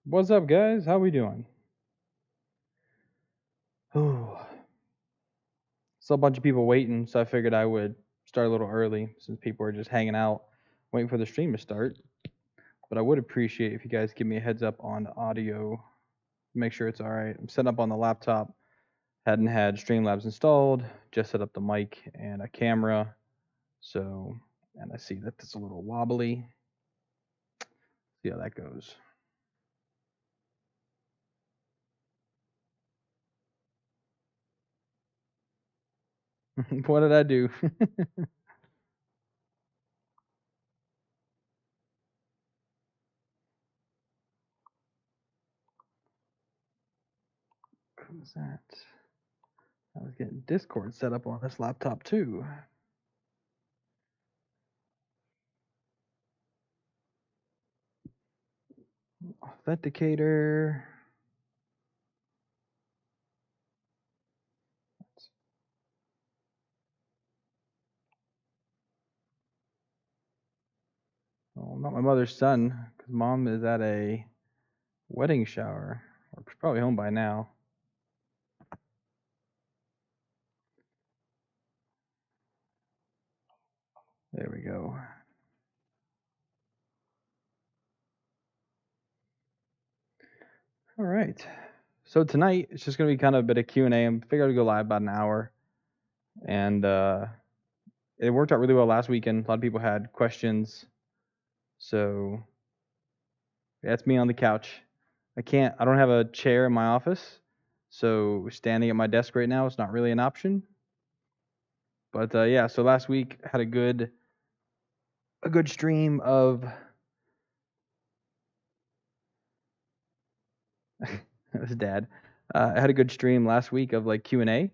What's up, guys? How we doing? Oh, saw a bunch of people waiting, so I figured I would start a little early since people are just hanging out, waiting for the stream to start. But I would appreciate if you guys give me a heads up on audio, make sure it's all right. I'm setting up on the laptop. Hadn't had Streamlabs installed. Just set up the mic and a camera. So, and I see that it's a little wobbly. See how that goes. What did I do? What was that? I was getting Discord set up on this laptop too. Authenticator. Well, I'm not my mother's son, because mom is at a wedding shower. Or she's probably home by now. There we go. All right. So tonight it's just gonna be kind of a bit of Q&A. I'm figured I'd go live about an hour, and it worked out really well last weekend. A lot of people had questions, so that's me on the couch. I don't have a chair in my office, so standing at my desk right now is not really an option. But yeah, so last week had a good stream of that was dad. I had a good stream last week of like Q&A.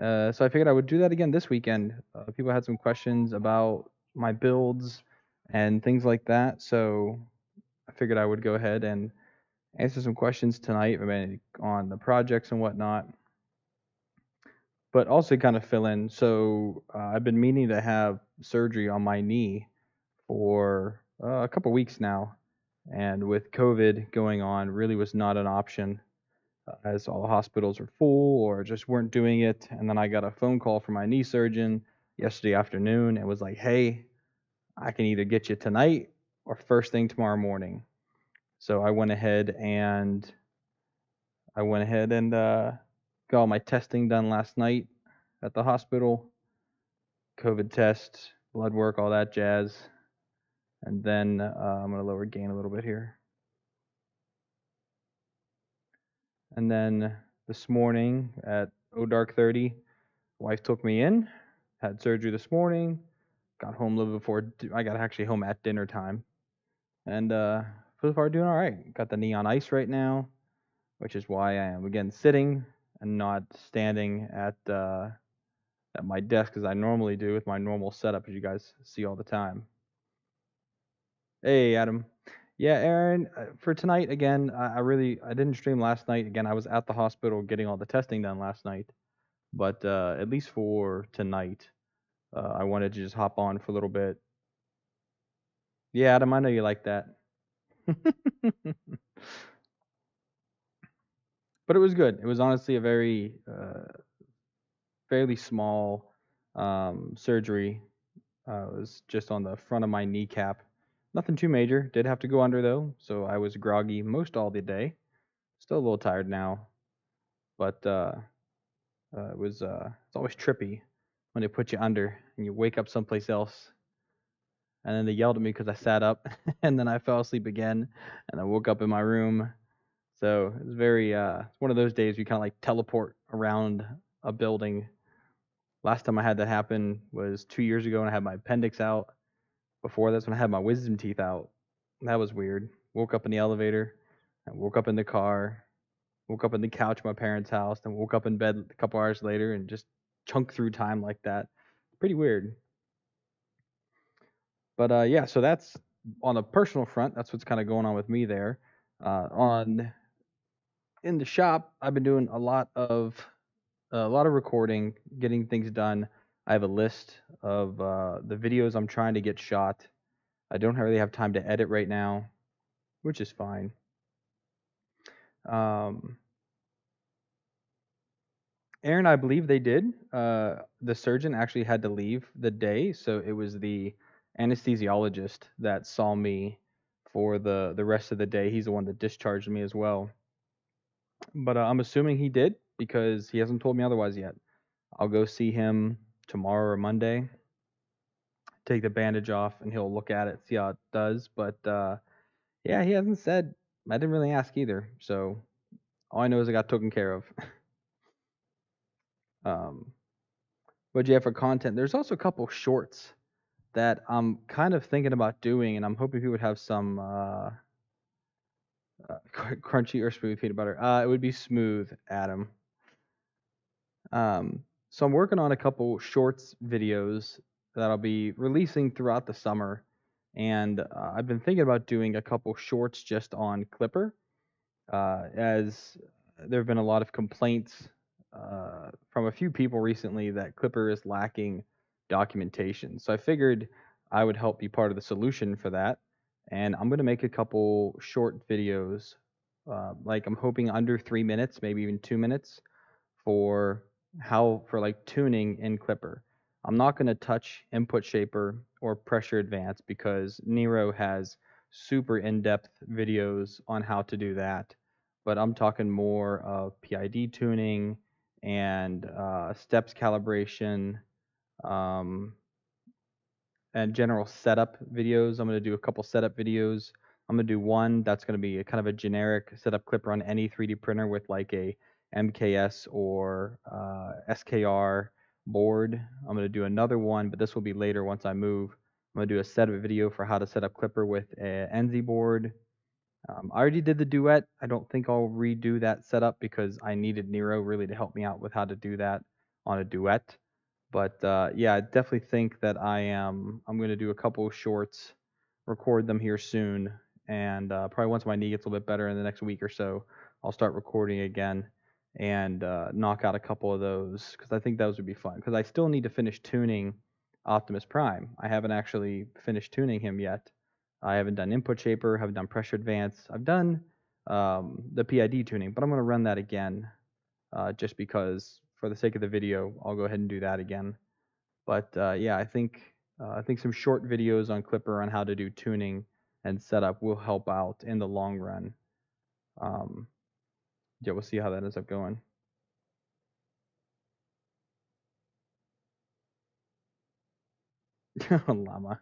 So I figured I would do that again this weekend. People had some questions about my builds and things like that. So I figured I would go ahead and answer some questions tonight, on the projects and whatnot. But also kind of fill in. So I've been meaning to have surgery on my knee for a couple weeks now. And with COVID going on, really was not an option, as all the hospitals are full or just weren't doing it. And then I got a phone call from my knee surgeon yesterday afternoon and was like, hey, I can either get you tonight or first thing tomorrow morning. So I went ahead and got all my testing done last night at the hospital, COVID test, blood work, all that jazz. And then I'm going to lower gain a little bit here. And then this morning at dark 30, wife took me in, had surgery this morning, got home a little before, I got actually home at dinner time. And so far doing all right. Got the knee on ice right now, which is why I am again sitting and not standing at my desk as I normally do with my normal setup, as you guys see all the time. Hey, Adam. Yeah, Aaron, for tonight, again, I didn't stream last night. Again, I was at the hospital getting all the testing done last night. But at least for tonight, I wanted to just hop on for a little bit. Yeah, Adam, I know you like that. But it was good. It was honestly a very fairly small surgery. It was just on the front of my kneecap. Nothing too major. Did have to go under though, so I was groggy most all the day. Still a little tired now, but it's always trippy when they put you under and you wake up someplace else. And then they yelled at me because I sat up, and then I fell asleep again, and I woke up in my room. So it was very it's one of those days you kind of like teleport around a building. Last time I had that happen was 2 years ago, and I had my appendix out. Before that's when I had my wisdom teeth out. That was weird. Woke up in the elevator, and woke up in the car, woke up in the couch at my parents' house, then woke up in bed a couple hours later, and just chunk through time like that. Pretty weird. But yeah, so that's on a personal front. That's what's kind of going on with me there. On in the shop, I've been doing a lot of recording, getting things done. I have a list of the videos I'm trying to get shot. I don't really have time to edit right now, which is fine. Um, Aaron, I believe they did. The surgeon actually had to leave the day, so it was the anesthesiologist that saw me for the rest of the day. He's the one that discharged me as well. But I'm assuming he did because he hasn't told me otherwise yet. I'll go see him tomorrow or Monday, take the bandage off, and he'll look at it, see how it does. But yeah, he hasn't said. I didn't really ask either. So all I know is I got taken care of. um, what do you have for content? There's also a couple shorts that I'm kind of thinking about doing, and I'm hoping people would have some crunchy or smooth peanut butter. It would be smooth, Adam. So I'm working on a couple shorts videos that I'll be releasing throughout the summer, and I've been thinking about doing a couple shorts just on Clipper, as there have been a lot of complaints from a few people recently that Clipper is lacking documentation. So I figured I would help be part of the solution for that, and I'm going to make a couple short videos, like I'm hoping under 3 minutes, maybe even 2 minutes, for like tuning in Clipper. I'm not going to touch input shaper or pressure advance because Nero has super in-depth videos on how to do that. But I'm talking more of PID tuning and steps calibration, um, and general setup videos. I'm going to do a couple setup videos. I'm going to do one that's going to be a kind of a generic setup clipper on any 3D printer with like a MKS or SKR board. I'm going to do another one, but this will be later once I move. I'm going to do a setup video for how to set up clipper with a NZ board. I already did the duet. I don't think I'll redo that setup because I needed Nero really to help me out with how to do that on a duet. But yeah, I definitely think that I'm going to do a couple of shorts, record them here soon, and probably once my knee gets a little bit better in the next week or so, I'll start recording again and knock out a couple of those because I think those would be fun. Because I still need to finish tuning Optimus Prime. I haven't actually finished tuning him yet. I haven't done input shaper, haven't done pressure advance. I've done the PID tuning, but I'm going to run that again just because for the sake of the video, I'll go ahead and do that again. But yeah, I think some short videos on Clipper on how to do tuning and setup will help out in the long run. Um, yeah, we'll see how that ends up going. Llama.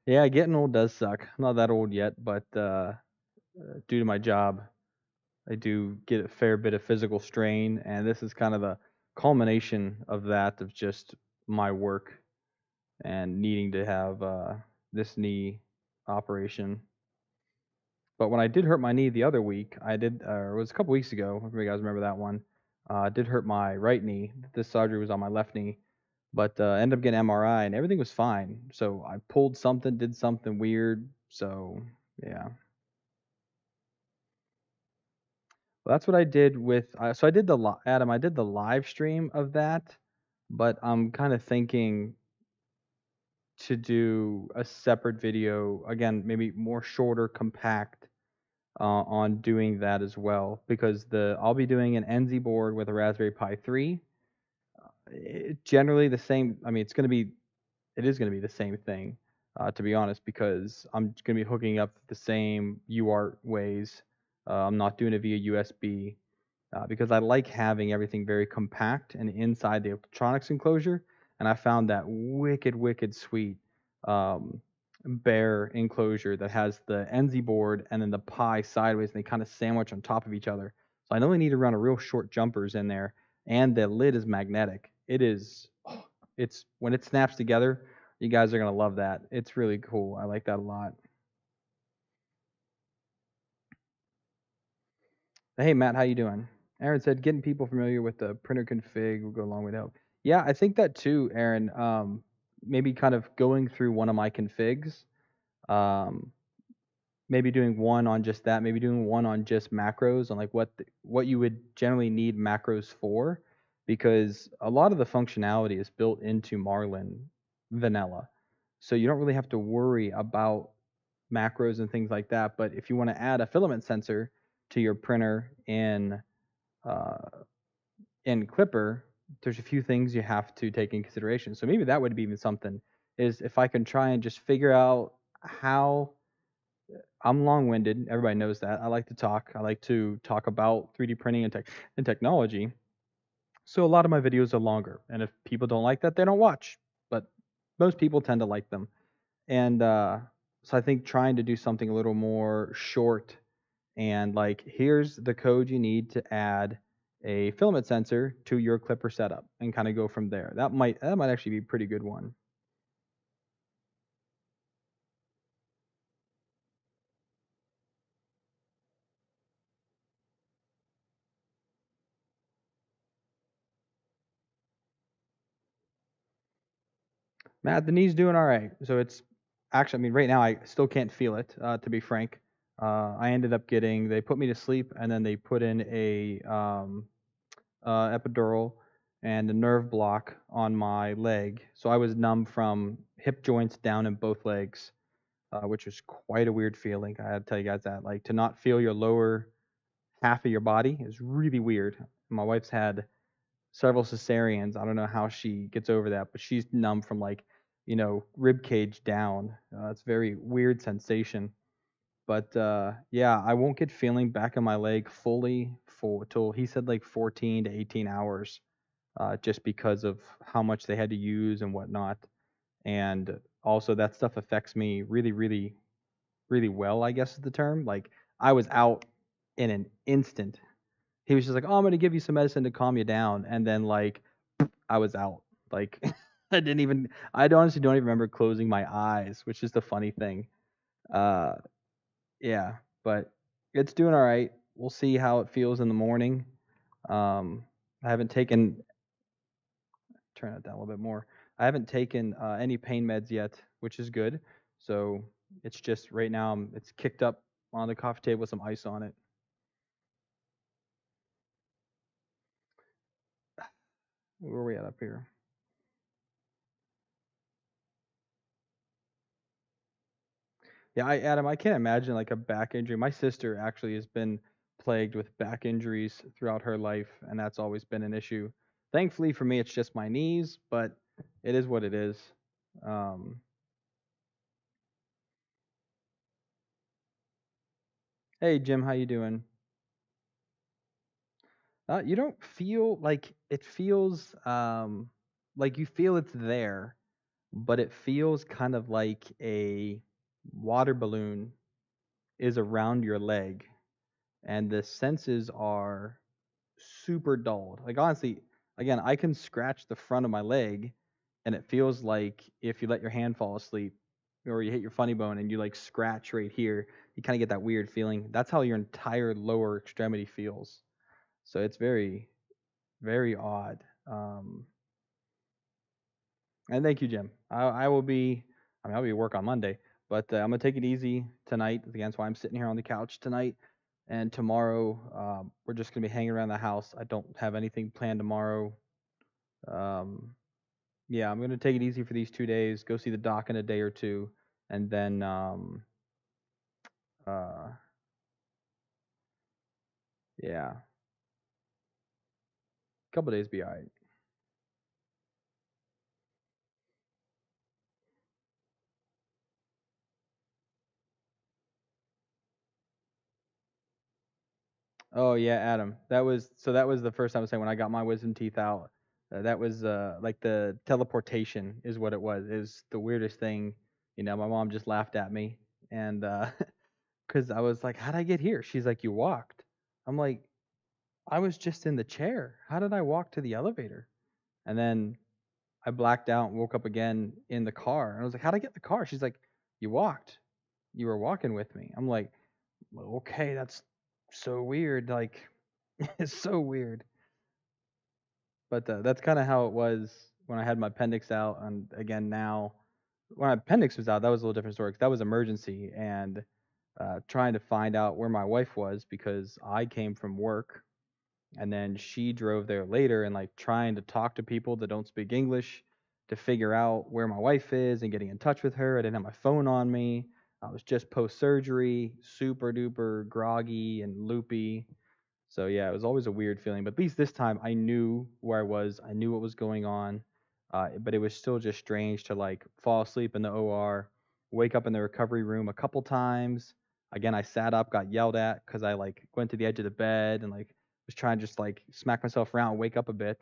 Yeah, getting old does suck. I'm not that old yet, but due to my job, I do get a fair bit of physical strain, and this is kind of the culmination of that, of just my work and needing to have this knee operation. But when I did hurt my knee the other week, I did, it was a couple weeks ago. If you guys remember that one, I did hurt my right knee. This surgery was on my left knee, but ended up getting MRI and everything was fine. So I pulled something, did something weird. So yeah, well, that's what I did with. So I did Adam. I did the live stream of that, but I'm kind of thinking to do a separate video again, maybe more shorter, compact, on doing that as well because I'll be doing an NZ board with a Raspberry Pi 3. Generally the same. I mean, it is going to be the same thing, to be honest, because I'm going to be hooking up the same UART ways. I'm not doing it via USB because I like having everything very compact and inside the electronics enclosure. And I found that wicked sweet um, bare enclosure that has the NZ board and then the Pi sideways, and they kind of sandwich on top of each other. So I only need to run a real short jumpers in there, and the lid is magnetic. It is, it's when it snaps together, you guys are gonna love that. It's really cool. I like that a lot. Hey Matt, how you doing? Aaron said getting people familiar with the printer config will go a long way to help. Yeah, I think that too, Aaron. Maybe kind of going through one of my configs, um, maybe doing one on just that, maybe doing one on just macros on like what you would generally need macros for, because a lot of the functionality is built into Marlin vanilla, so you don't really have to worry about macros and things like that. But if you want to add a filament sensor to your printer uh, in Clipper, there's a few things you have to take in consideration. So maybe that would be even something, is if I can try and just figure out how. I'm long-winded. Everybody knows that. I like to talk. I like to talk about 3D printing and technology. So a lot of my videos are longer, and if people don't like that, they don't watch. But most people tend to like them, and so I think trying to do something a little more short and like, here's the code you need to add a filament sensor to your Clipper setup, and kind of go from there. That might actually be a pretty good one. Matt, the knee's doing all right. So it's actually, I mean, right now I still can't feel it, to be frank. I ended up getting, they put me to sleep, and then they put in a epidural and a nerve block on my leg. So I was numb from hip joints down in both legs, which was quite a weird feeling. I had to tell you guys that. Like, to not feel your lower half of your body is really weird. My wife's had several cesareans. I don't know how she gets over that, but she's numb from like, rib cage down. It's a very weird sensation. But yeah, I won't get feeling back in my leg fully for till he said like 14 to 18 hours, just because of how much they had to use and whatnot. And also that stuff affects me really, really, really well, I guess is the term. Like, I was out in an instant. He was just like, "Oh, I'm gonna give you some medicine to calm you down," and then like I was out. Like, I honestly don't even remember closing my eyes, which is the funny thing. Uh, yeah, but it's doing all right. We'll see how it feels in the morning. Um, I haven't taken, turn it down a little bit more. I haven't taken any pain meds yet, which is good. So it's just right now, it's kicked up on the coffee table with some ice on it. Where are we at up here? Yeah, Adam, I can't imagine like a back injury. My sister actually has been plagued with back injuries throughout her life, and that's always been an issue. Thankfully for me, it's just my knees, but it is what it is. Um, hey Jim, how you doing? You don't feel like it feels like you feel it's there, but it feels kind of like a water balloon is around your leg, and the senses are super dulled. Like, honestly, again, I can scratch the front of my leg, and it feels like if you let your hand fall asleep, or you hit your funny bone and you like scratch right here, you kind of get that weird feeling. That's how your entire lower extremity feels. So it's very, very odd. And thank you, Jim. I will be, I mean, I'll be at work on Monday, but I'm gonna take it easy tonight. Again, that's why I'm sitting here on the couch tonight. And tomorrow, we're just gonna be hanging around the house. I don't have anything planned tomorrow. Um, yeah, I'm gonna take it easy for these 2 days. Go see the doc in a day or two, and then uh, yeah, a couple days be alright. Oh yeah, Adam. That was the first time I was saying when I got my wisdom teeth out. That was like the teleportation is what it was. Is the weirdest thing. My mom just laughed at me, and because I was like, "How'd I get here?" She's like, "You walked." I'm like, "I was just in the chair. How did I walk to the elevator?" And then I blacked out and woke up again in the car. And I was like, "How'd I get in the car?" She's like, "You walked. You were walking with me." I'm like, "Well, okay, that's so weird. Like, it's so weird." But that's kind of how it was when I had my appendix out. And again, now, when my appendix was out, that was a little different story, 'cause that was emergency, and trying to find out where my wife was, because I came from work, and then she drove there later, and like trying to talk to people that don't speak English to figure out where my wife is and getting in touch with her. I didn't have my phone on me. I was just post surgery, super duper groggy and loopy. So yeah, it was always a weird feeling. But at least this time I knew where I was. I knew what was going on. But it was still just strange to like fall asleep in the OR, wake up in the recovery room a couple times. Again, I sat up, got yelled at because I like went to the edge of the bed and like was trying to just like smack myself around, wake up a bit,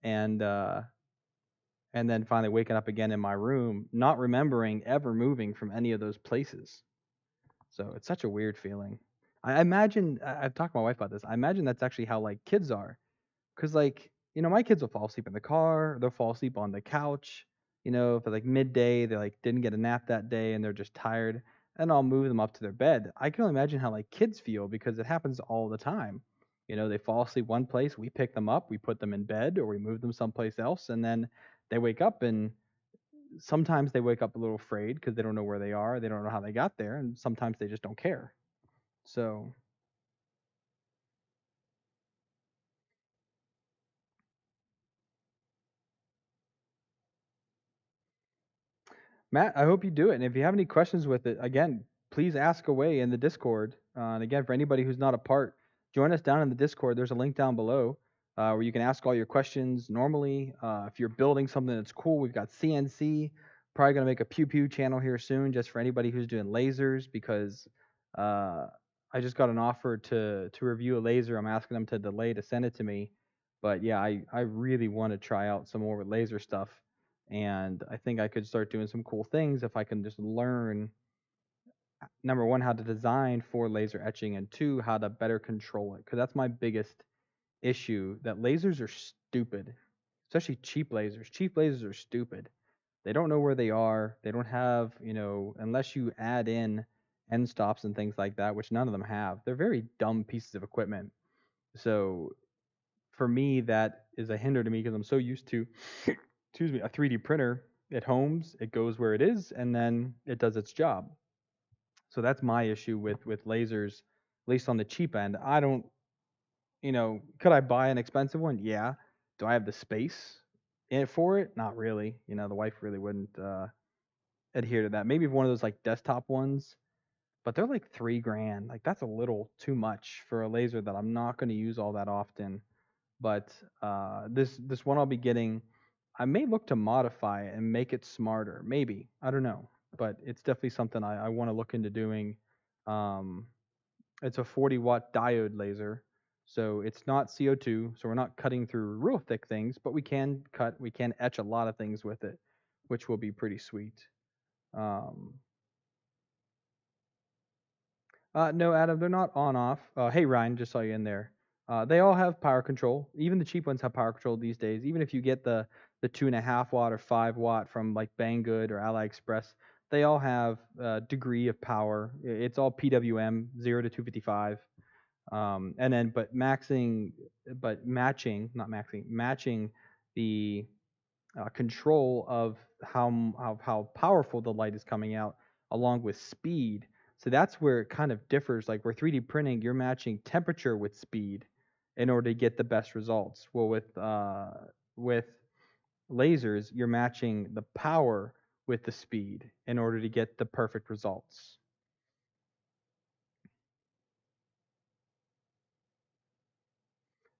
and uh, and then finally waking up again in my room, not remembering ever moving from any of those places. So it's such a weird feeling. I imagine I've talked to my wife about this. I imagine that's actually how like kids are, because like my kids will fall asleep in the car, they'll fall asleep on the couch. If at like midday they like didn't get a nap that day and they're just tired, and I'll move them up to their bed. I can only imagine how like kids feel because it happens all the time. They fall asleep one place, we pick them up, we put them in bed, or we move them someplace else, and then they wake up and sometimes they wake up a little afraid because they don't know where they are, they don't know how they got there, and sometimes they just don't care. So, Matt, I hope you do it. And if you have any questions with it, again, please ask away in the Discord. And again, for anybody who's not a part, join us down in the Discord. There's a link down below where you can ask all your questions normally. If you're building something that's cool, we've got CNC. Probably going to make a Pew Pew channel here soon just for anybody who's doing lasers because uh, I just got an offer to review a laser. I'm asking them to delay to send it to me. But yeah, I really want to try out some more laser stuff, and I think I could start doing some cool things if I can just learn, number one, how to design for laser etching, and two, how to better control it. Because that's my biggest issue, that lasers are stupid, especially cheap lasers. Cheap lasers are stupid. They don't know where they are. They don't have, unless you add in end stops and things like that, which none of them have. They're very dumb pieces of equipment. So for me, that is a hinder to me because I'm so used to, excuse me, a 3D printer. It homes, it goes where it is, and then it does its job. So that's my issue with lasers, at least on the cheap end. I don't, could I buy an expensive one? Yeah. Do I have the space for it? Not really. The wife really wouldn't adhere to that. Maybe one of those like desktop ones, but they're like 3 grand. Like that's a little too much for a laser that I'm not going to use all that often. But this one I'll be getting, I may look to modify it and make it smarter. Maybe, I don't know, but it's definitely something I want to look into doing. Um, it's a 40-watt diode laser, so it's not CO2, so we're not cutting through real thick things, but we can etch a lot of things with it, which will be pretty sweet. Um, no, Adam, they're not on off. Hey, Ryan, just saw you in there. They all have power control. Even the cheap ones have power control these days. Even if you get the 2.5 watt or 5 watt from like Banggood or AliExpress, they all have a degree of power. It's all PWM 0 to 255. And then not maxing, matching the control of how powerful the light is coming out along with speed. So that's where it kind of differs. Like where 3D printing, you're matching temperature with speed in order to get the best results. Well, with lasers, you're matching the power with the speed in order to get the perfect results.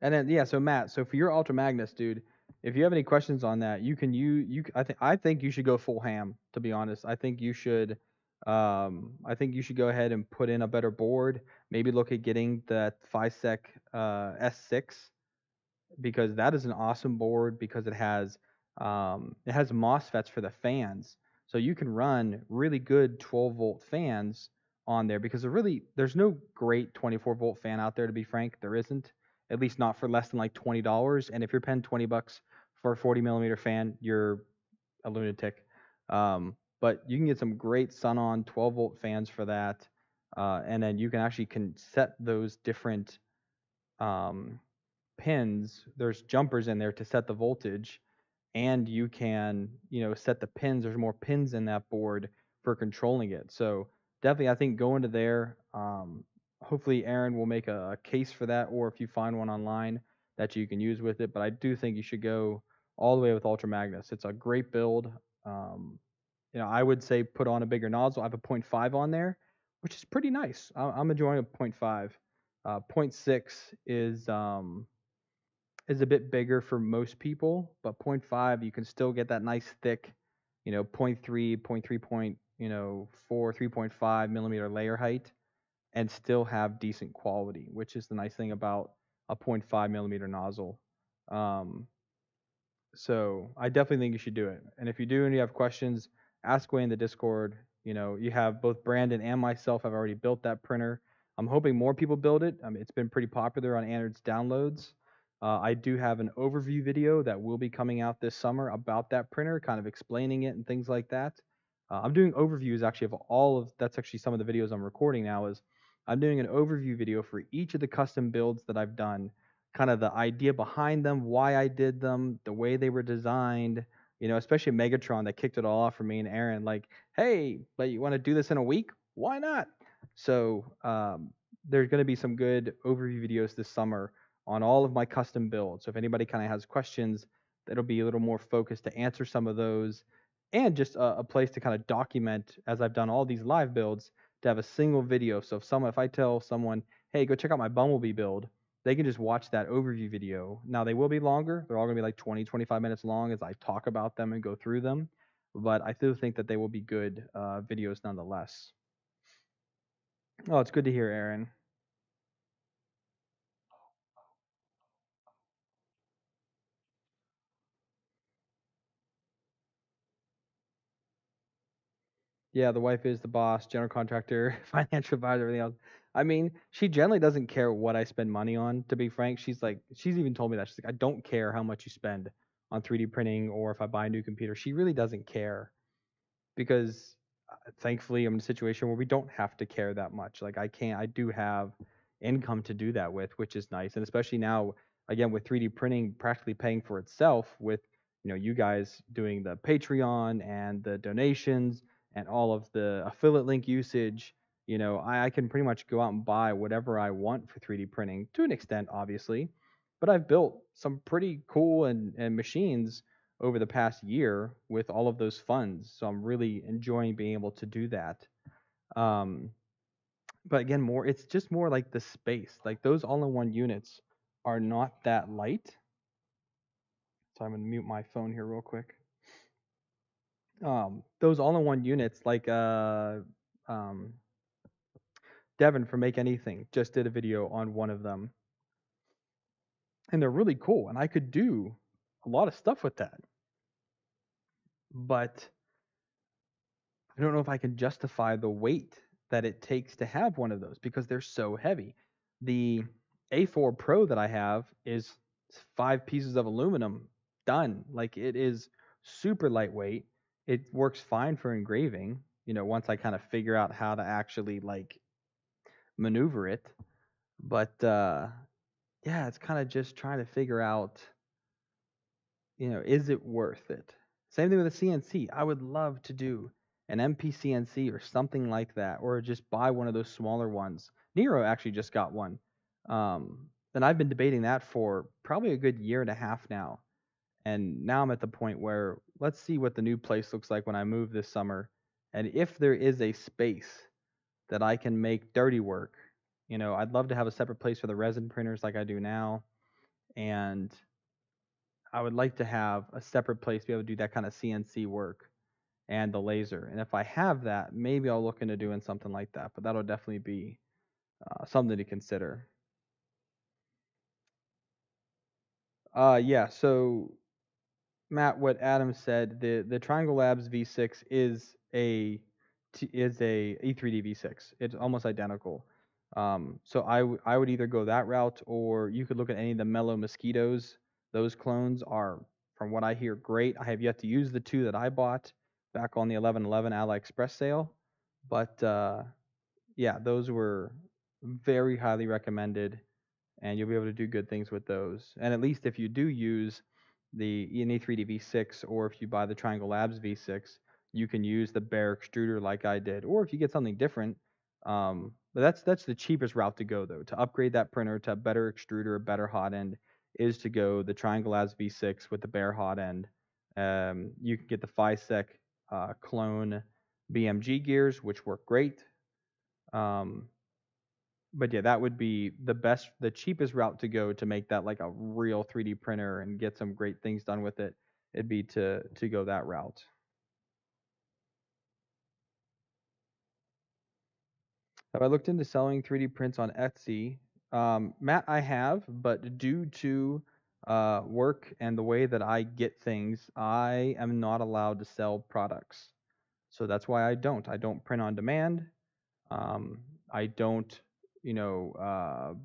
And then yeah, so Matt, so for your Ultra Magnus, dude, if you have any questions on that, I think you should go full ham, to be honest. I think you should go ahead and put in a better board. Maybe look at getting that FiSec S6, because that is an awesome board because it has MOSFETs for the fans, so you can run really good 12-volt fans on there because there's no great 24-volt fan out there, to be frank. There isn't, at least not for less than like $20. And if you're paying $20 for a 40 millimeter fan, you're a lunatic. But you can get some great Sun-on 12-volt fans for that, and then you can actually set those different um, pins. There's jumpers in there to set the voltage, and you can set the pins. There's more pins in that board for controlling it. So definitely, I think go into there. Hopefully Aaron will make a case for that, or if you find one online that you can use with it. But I do think you should go all the way with Ultra Magnus. It's a great build. um, I would say put on a bigger nozzle. I have a point 0.5 on there, which is pretty nice. I'm enjoying a point 0.5. Point 0.6 is a bit bigger for most people, but point 0.5 you can still get that nice thick, point 0.3, point 0.3, 4, 3.5 millimeter layer height, and still have decent quality, which is the nice thing about a point 0.5 millimeter nozzle. Um, so I definitely think you should do it. And if you do and you have questions, ask away in the Discord. You have both Brandon and myself have already built that printer. I'm hoping more people build it. It's been pretty popular on Android's downloads. I do have an overview video that will be coming out this summer about that printer, kind of explaining it and things like that. I'm doing overviews actually of all of that's actually some of the videos I'm recording now is I'm doing an overview video for each of the custom builds that I've done, kind of the idea behind them, why I did them, the way they were designed, especially Megatron that kicked it all off for me and Aaron. Like, hey, but you want to do this in a week? Why not? So there's going to be some good overview videos this summer on all of my custom builds. So if anybody kind of has questions, that'll be a little more focused to answer some of those, and just a place to kind of document as I've done all these live builds to have a single video. So if I tell someone, hey, go check out my Bumblebee build, they can just watch that overview video. Now they will be longer. They're all going to be like 20, 25 minutes long as I talk about them and go through them. But I still think that they will be good videos nonetheless. Oh, it's good to hear, Aaron. Yeah, the wife is the boss, general contractor, financial advisor, everything else. I mean, she generally doesn't care what I spend money on, to be frank. She's even told me that. She's like, I don't care how much you spend on 3D printing or if I buy a new computer. She really doesn't care because thankfully I'm in a situation where we don't have to care that much. Like I do have income to do that with, which is nice. And especially now, again, with 3D printing practically paying for itself with, you guys doing the Patreon and the donations and all of the affiliate link usage, I can pretty much go out and buy whatever I want for 3D printing to an extent, obviously. But I've built some pretty cool and machines over the past year with all of those funds. So I'm really enjoying being able to do that. Um, but again, it's just more like the space. Like those all-in-one units are not that light. So I'm gonna mute my phone here real quick. Those all-in-one units, like um, Devin from Make Anything just did a video on one of them, and they're really cool. And I could do a lot of stuff with that, but I don't know if I can justify the weight that it takes to have one of those because they're so heavy. The A4 Pro that I have is 5 pieces of aluminum done. Like it is super lightweight. It works fine for engraving, once I kind of figure out how to actually like maneuver it. But yeah, it's kind of just trying to figure out, is it worth it? Same thing with a CNC. I would love to do an MP CNC or something like that, or just buy one of those smaller ones. Nero actually just got one. And I've been debating that for probably a good year and a half now. And now I'm at the point where let's see what the new place looks like when I move this summer. And if there is a space that I can make dirty work, I'd love to have a separate place for the resin printers like I do now. And I would like to have a separate place to be able to do that kind of CNC work and the laser. And if I have that, maybe I'll look into doing something like that. But that'll definitely be something to consider. Yeah. So Matt, what Adam said, the Triangle Labs V6 is a E3D V6. It's almost identical. So I would either go that route, or you could look at any of the Mellow Mosquitoes. Those clones are, from what I hear, great. I have yet to use the two that I bought back on the 11/11 AliExpress sale, but yeah, those were very highly recommended, and you'll be able to do good things with those. And at least if you do use the ENA3D V6, or if you buy the Triangle Labs V6, you can use the bare extruder like I did. Or if you get something different, but that's the cheapest route to go though. To upgrade that printer to a better extruder, a better hot end, is to go the Triangle Labs V6 with the bare hot end. You can get the FiSec clone BMG gears, which work great. Um, but yeah, that would be the cheapest route to go to make that like a real 3D printer and get some great things done with it. It'd be to go that route. Have I looked into selling 3D prints on Etsy? Matt, I have, but due to work and the way that I get things, I am not allowed to sell products. So that's why I don't. I don't print on demand. Um, I don't,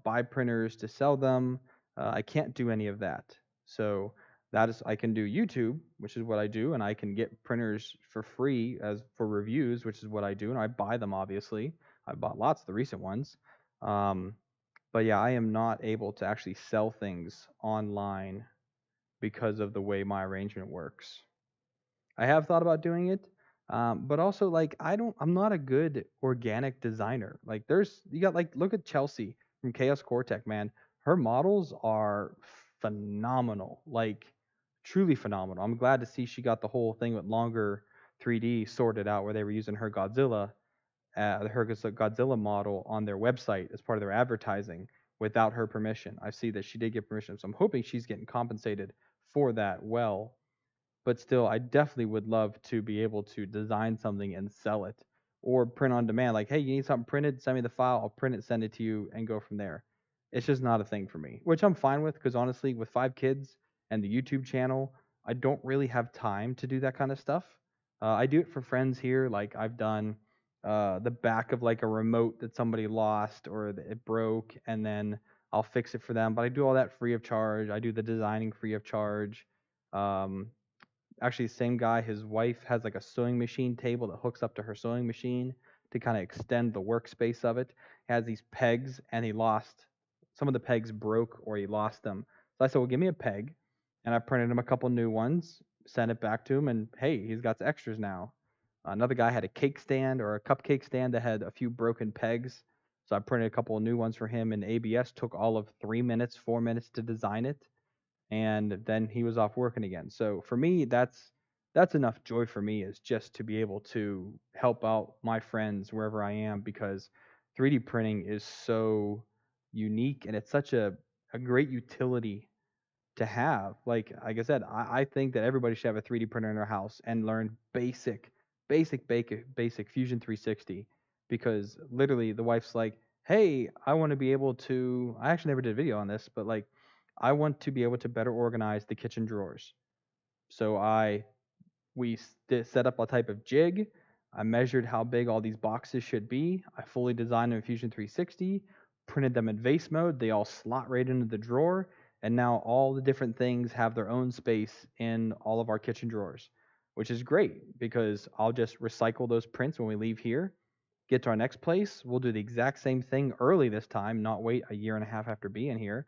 buy printers to sell them. I can't do any of that. So that is, I can do YouTube, which is what I do, and I can get printers for free as for reviews, which is what I do, and I buy them obviously. I bought lots of the recent ones. Um, but yeah, I am not able to actually sell things online because of the way my arrangement works. I have thought about doing it, but also like I'm not a good organic designer. Like you got like look at Chelsea from Chaos Core Tech, man. Her models are phenomenal, like truly phenomenal. I'm glad to see she got the whole thing with longer 3D sorted out, where they were using her Godzilla model on their website as part of their advertising without her permission. I see that she did get permission, so I'm hoping she's getting compensated for that well, but still, I definitely would love to be able to design something and sell it or print on demand. Like, hey, you need something printed? Send me the file. I'll print it, send it to you, and go from there. It's just not a thing for me, which I'm fine with because honestly, with 5 kids and the YouTube channel, I don't really have time to do that kind of stuff. I do it for friends here. Like, I've done the back of like a remote that somebody lost or it broke, and then I'll fix it for them. But I do all that free of charge. I do the designing free of charge. Um, Actually, same guy, his wife has like a sewing machine table that hooks up to her sewing machine to kind of extend the workspace of it. He has these pegs, and he lost some of the pegs broke or he lost them. So I said, well, give me a peg, and I printed him a couple new ones, sent it back to him, and hey, he's got extras now. Another guy had a cake stand or a cupcake stand that had a few broken pegs. So I printed a couple of new ones for him, and ABS took all of 3 minutes, 4 minutes to design it, and then he was off working again. So for me, that's enough joy for me, is just to be able to help out my friends wherever I am, because 3D printing is so unique and it's such a great utility to have. Like I said, I think that everybody should have a 3D printer in their house and learn basic Fusion 360, because literally the wife's like, "Hey, I want to be able to." I actually never did a video on this, but like, I want to be able to better organize the kitchen drawers. So set up a type of jig. I measured how big all these boxes should be. I fully designed them in Fusion 360, printed them in vase mode. They all slot right into the drawer. And now all the different things have their own space in all of our kitchen drawers, which is great because I'll just recycle those prints when we leave here. Get to our next place. We'll do the exact same thing early this time, not wait a year and a half after being here,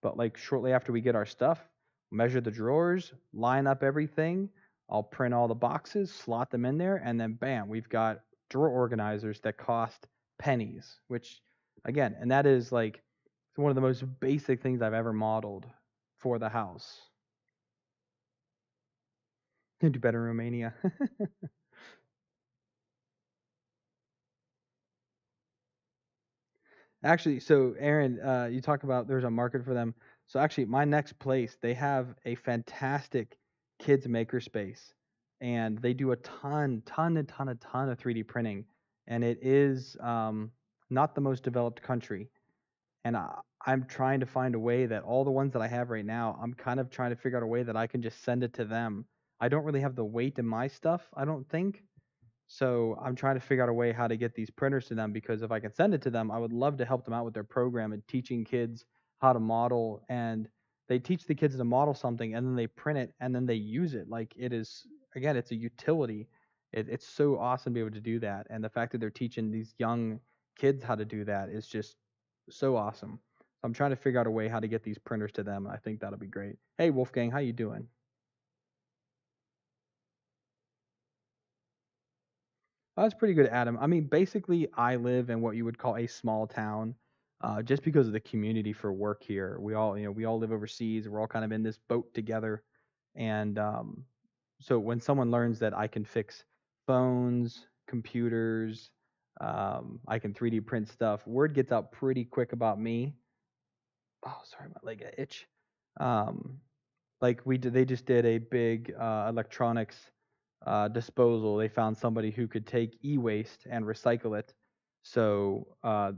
but like shortly after we get our stuff, measure the drawers, line up everything. I'll print all the boxes, slot them in there, and then bam, we've got drawer organizers that cost pennies, which again, and that is like one of the most basic things I've ever modeled for the house. Do better in Romania. Actually, so Aaron, you talk about there's a market for them. So actually, my next place, they have a fantastic kids maker space, and they do a ton of 3D printing, and it is not the most developed country. And I'm trying to find a way that all the ones that I have right now, I'm kind of trying to figure out a way that I can just send it to them. I don't really have the weight in my stuff, I don't think. So I'm trying to figure out a way how to get these printers to them, because if I can send it to them, I would love to help them out with their program and teaching kids how to model. And they teach the kids to model something and then they print it and then they use it. Like it is, again, it's a utility. It's so awesome to be able to do that. And the fact that they're teaching these young kids how to do that is just so awesome. So I'm trying to figure out a way how to get these printers to them. I think that'll be great. Hey, Wolfgang, how you doing? That's pretty good, Adam. I mean, basically, I live in what you would call a small town, just because of the community for work here. We all live overseas. We're all kind of in this boat together, and so when someone learns that I can fix phones, computers, I can 3D print stuff, word gets out pretty quick about me. Oh, sorry, my leg got itch. Um, like they just did a big electronics disposal. They found somebody who could take e-waste and recycle it. So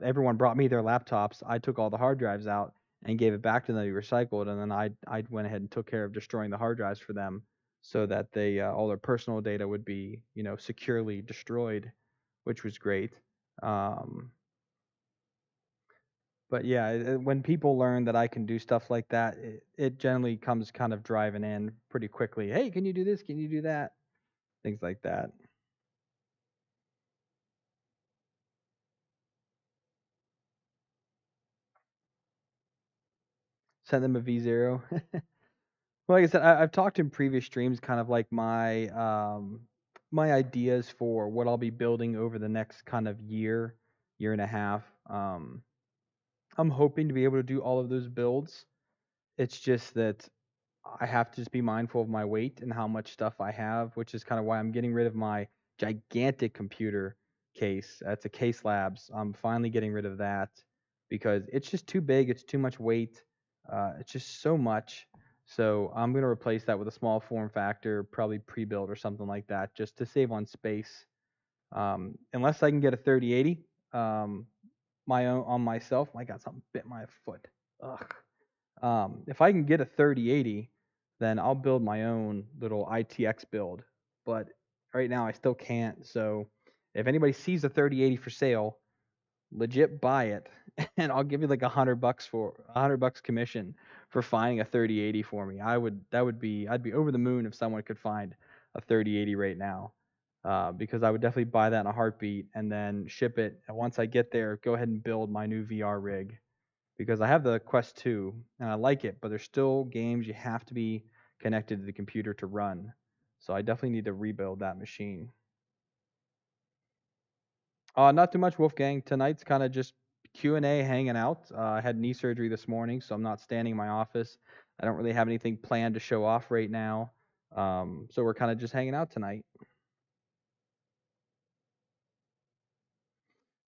everyone brought me their laptops. I took all the hard drives out and gave it back to them to be recycled, and then I went ahead and took care of destroying the hard drives for them so that they all their personal data would be securely destroyed, which was great. Um, but yeah, when people learn that I can do stuff like that, it generally comes kind of driving in pretty quickly. Hey, can you do this? Can you do that? Things like that. Send them a V0. Well, like I said, I've talked in previous streams, kind of like my ideas for what I'll be building over the next kind of year and a half. I'm hoping to be able to do all of those builds. It's just that I have to just be mindful of my weight and how much stuff I have, which is kind of why I'm getting rid of my gigantic computer case. That's a Case Labs. I'm finally getting rid of that because it's just too big. It's too much weight. It's just so much. So I'm going to replace that with a small form factor, probably pre-built or something like that, just to save on space. Unless I can get a 3080, my own on myself. My God, something bit my foot. Ugh. If I can get a 3080, then I'll build my own little ITX build. But right now I still can't. So if anybody sees a 3080 for sale, legit buy it, and I'll give you like $100 for $100 commission for finding a 3080 for me. I'd be over the moon if someone could find a 3080 right now. Because I would definitely buy that in a heartbeat and then ship it. And once I get there, go ahead and build my new VR rig because I have the Quest 2 and I like it, but there's still games you have to be connected to the computer to run. So I definitely need to rebuild that machine. Not too much, Wolfgang. Tonight's kind of just Q&A, hanging out. I had knee surgery this morning, so I'm not standing in my office. I don't really have anything planned to show off right now. So we're kind of just hanging out tonight.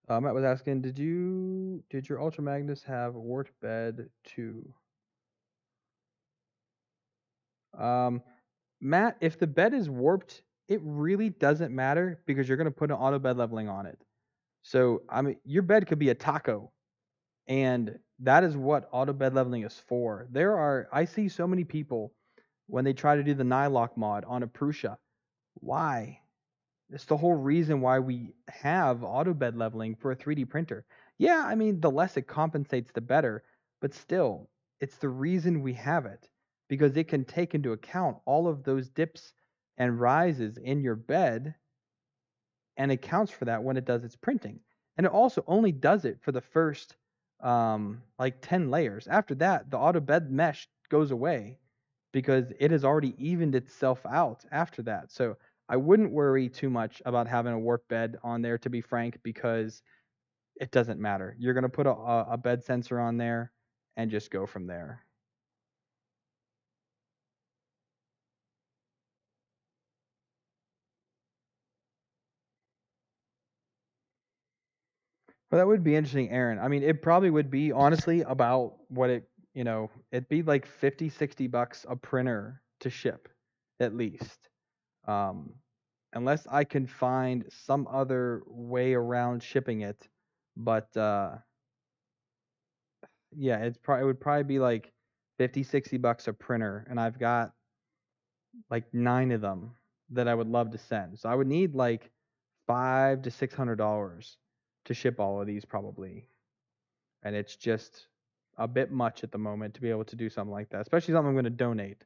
Matt was asking, did your Ultra Magnus have warped bed too? Um, Matt, if the bed is warped, it really doesn't matter because you're going to put an auto bed leveling on it. So, I mean, your bed could be a taco, and that is what auto bed leveling is for. I see so many people when they try to do the Nylock mod on a Prusa. Why? It's the whole reason why we have auto bed leveling for a 3D printer. Yeah, I mean, the less it compensates, the better, but still, it's the reason we have it because it can take into account all of those dips and rises in your bed and accounts for that when it does its printing. And it also only does it for the first like 10 layers. After that, the auto bed mesh goes away because it has already evened itself out after that. So I wouldn't worry too much about having a warp bed on there, to be frank, because it doesn't matter. You're going to put a bed sensor on there and just go from there. Well, that would be interesting, Aaron. I mean, it probably would be honestly about what it'd be like 50, $60 a printer to ship at least. Um, Unless I can find some other way around shipping it. But yeah, it would probably be like 50, $60 a printer, and I've got like 9 of them that I would love to send. So I would need like $500 to $600 to ship all of these probably. And it's just a bit much at the moment to be able to do something like that, especially something I'm going to donate.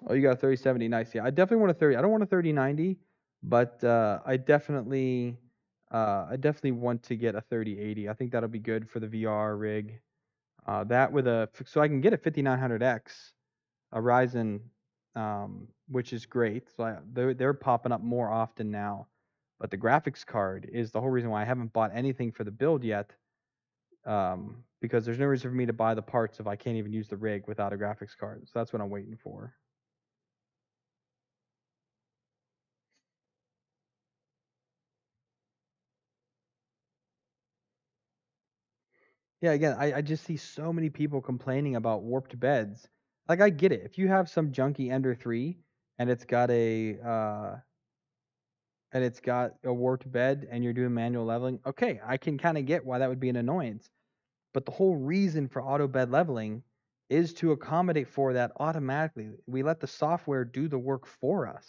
Oh, you got a 3070, nice. Yeah, I definitely want a 30. I don't want a 3090, but I definitely want to get a 3080. I think that'll be good for the VR rig. That with so I can get a 5900X, a Ryzen, which is great. So they're popping up more often now. But the graphics card is the whole reason why I haven't bought anything for the build yet, because there's no reason for me to buy the parts if I can't even use the rig without a graphics card. So that's what I'm waiting for. Yeah, again, I just see so many people complaining about warped beds. Like I get it. If you have some junky Ender 3 and it's got a warped bed and you're doing manual leveling, okay, I can kind of get why that would be an annoyance. But the whole reason for auto bed leveling is to accommodate for that automatically. We let the software do the work for us.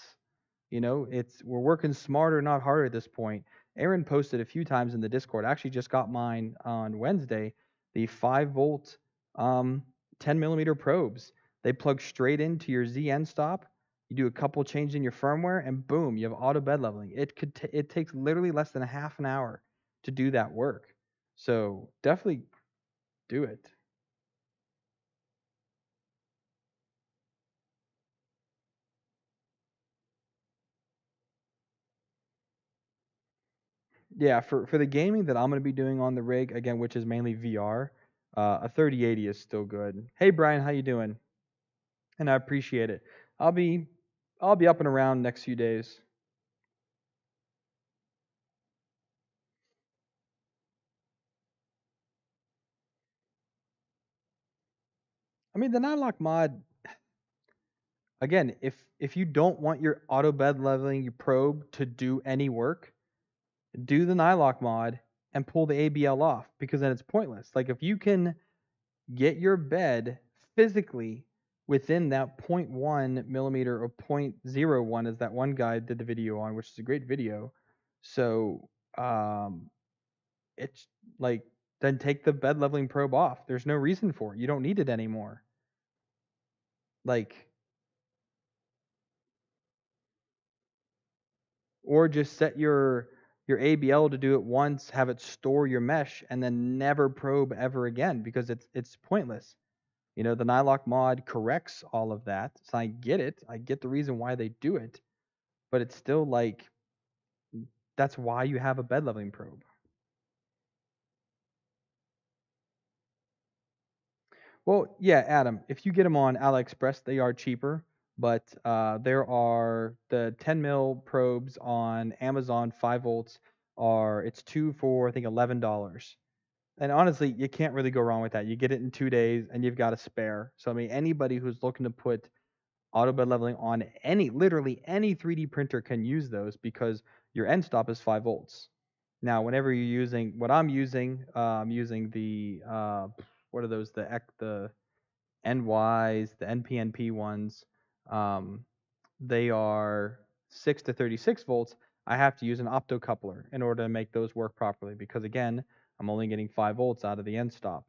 We're working smarter, not harder at this point. Aaron posted a few times in the Discord. I actually just got mine on Wednesday. The 5-volt, 10 millimeter probes. They plug straight into your ZN stop. You do a couple changes in your firmware, and boom, you have auto bed leveling. It takes literally less than a half an hour to do that work. So definitely do it. Yeah, for the gaming that I'm going to be doing on the rig again, which is mainly VR, a 3080 is still good. Hey Brian, how you doing? And I appreciate it. I'll be I'll be up and around next few days. I mean, the Nine-Lock mod, again, if you don't want your auto bed leveling your probe to do any work, do the Nine-Lock mod and pull the ABL off because then it's pointless. Like if you can get your bed physically within that zero point 0.1 millimeter or 0.01 as that one guy did the video on, which is a great video. So it's like then take the bed leveling probe off. There's no reason for it. You don't need it anymore. Like or just set your ABL to do it once, have it store your mesh, and then never probe ever again because it's pointless. The Nylock mod corrects all of that. So I get it. I get the reason why they do it, but it's still like that's why you have a bed leveling probe. Well, yeah, Adam, if you get them on AliExpress, they are cheaper, but there are the 10 mil probes on Amazon 5 volts it's two for I think $11. And honestly, you can't really go wrong with that. You get it in 2 days and you've got a spare. So I mean, anybody who's looking to put auto bed leveling on literally any 3D printer can use those because your end stop is 5 volts. Now, whenever you're using what I'm using the what are those the NYs, the NPNP ones. Um, they are 6 to 36 volts. I have to use an optocoupler in order to make those work properly because again, I'm only getting 5 volts out of the end stop.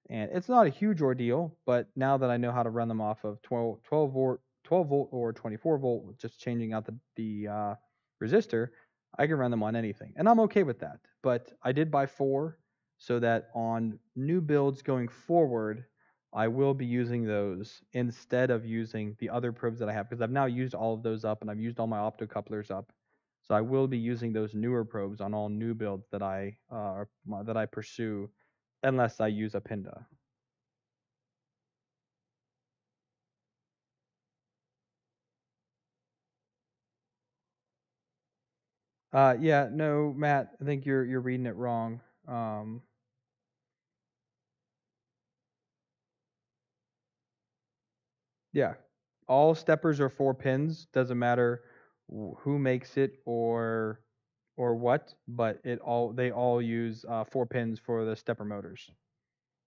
And it's not a huge ordeal, but now that I know how to run them off of 12 volt or 24 volt, just changing out the resistor, I can run them on anything. And I'm okay with that. But I did buy 4 so that on new builds going forward, I will be using those instead of using the other probes that I have because I've now used all of those up and I've used all my optocouplers up. So I will be using those newer probes on all new builds that I pursue unless I use a Pinda. Yeah, no, Matt, I think you're reading it wrong. Um, yeah, all steppers are 4 pins. Doesn't matter who makes it or what, but they all use 4 pins for the stepper motors.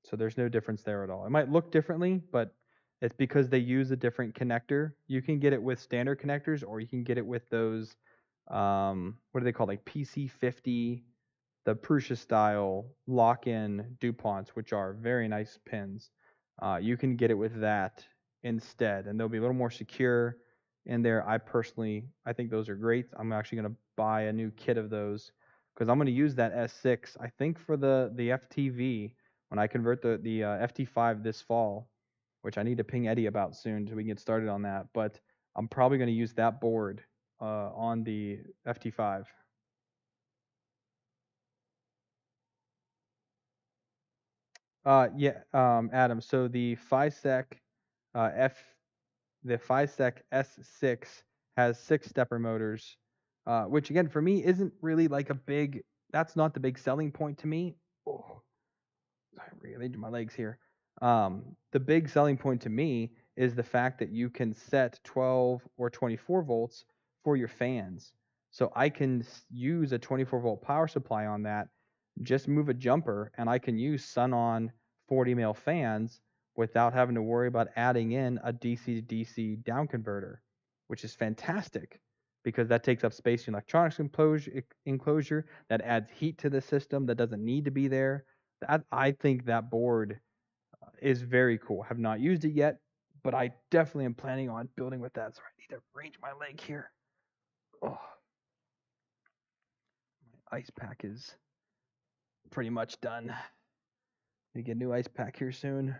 So there's no difference there at all. It might look differently, but it's because they use a different connector. You can get it with standard connectors, or you can get it with those what are they called, like PC50, the Prusa style lock-in DuPonts, which are very nice pins. You can get it with that instead, and they'll be a little more secure in there. I think those are great. I'm actually going to buy a new kit of those because I'm going to use that S6. I think for the FTV when I convert the FT5 this fall, which I need to ping Eddie about soon so we can get started on that. But I'm probably going to use that board on the FT5. Yeah, Adam. So uh, F, the FiSec S6 has 6 stepper motors, which again for me isn't really like a big. That's not the big selling point to me. Oh, I rearranged my legs here. The big selling point to me is the fact that you can set 12 or 24 volts for your fans. So I can use a 24-volt power supply on that, just move a jumper, and I can use sun on 40 mil fans without having to worry about adding in a DC to DC down converter, which is fantastic because that takes up space in electronics enclosure, that adds heat to the system that doesn't need to be there. I think that board is very cool. Have not used it yet, but I definitely am planning on building with that. So I need to range my leg here. Oh, my ice pack is pretty much done. Need to get a new ice pack here soon.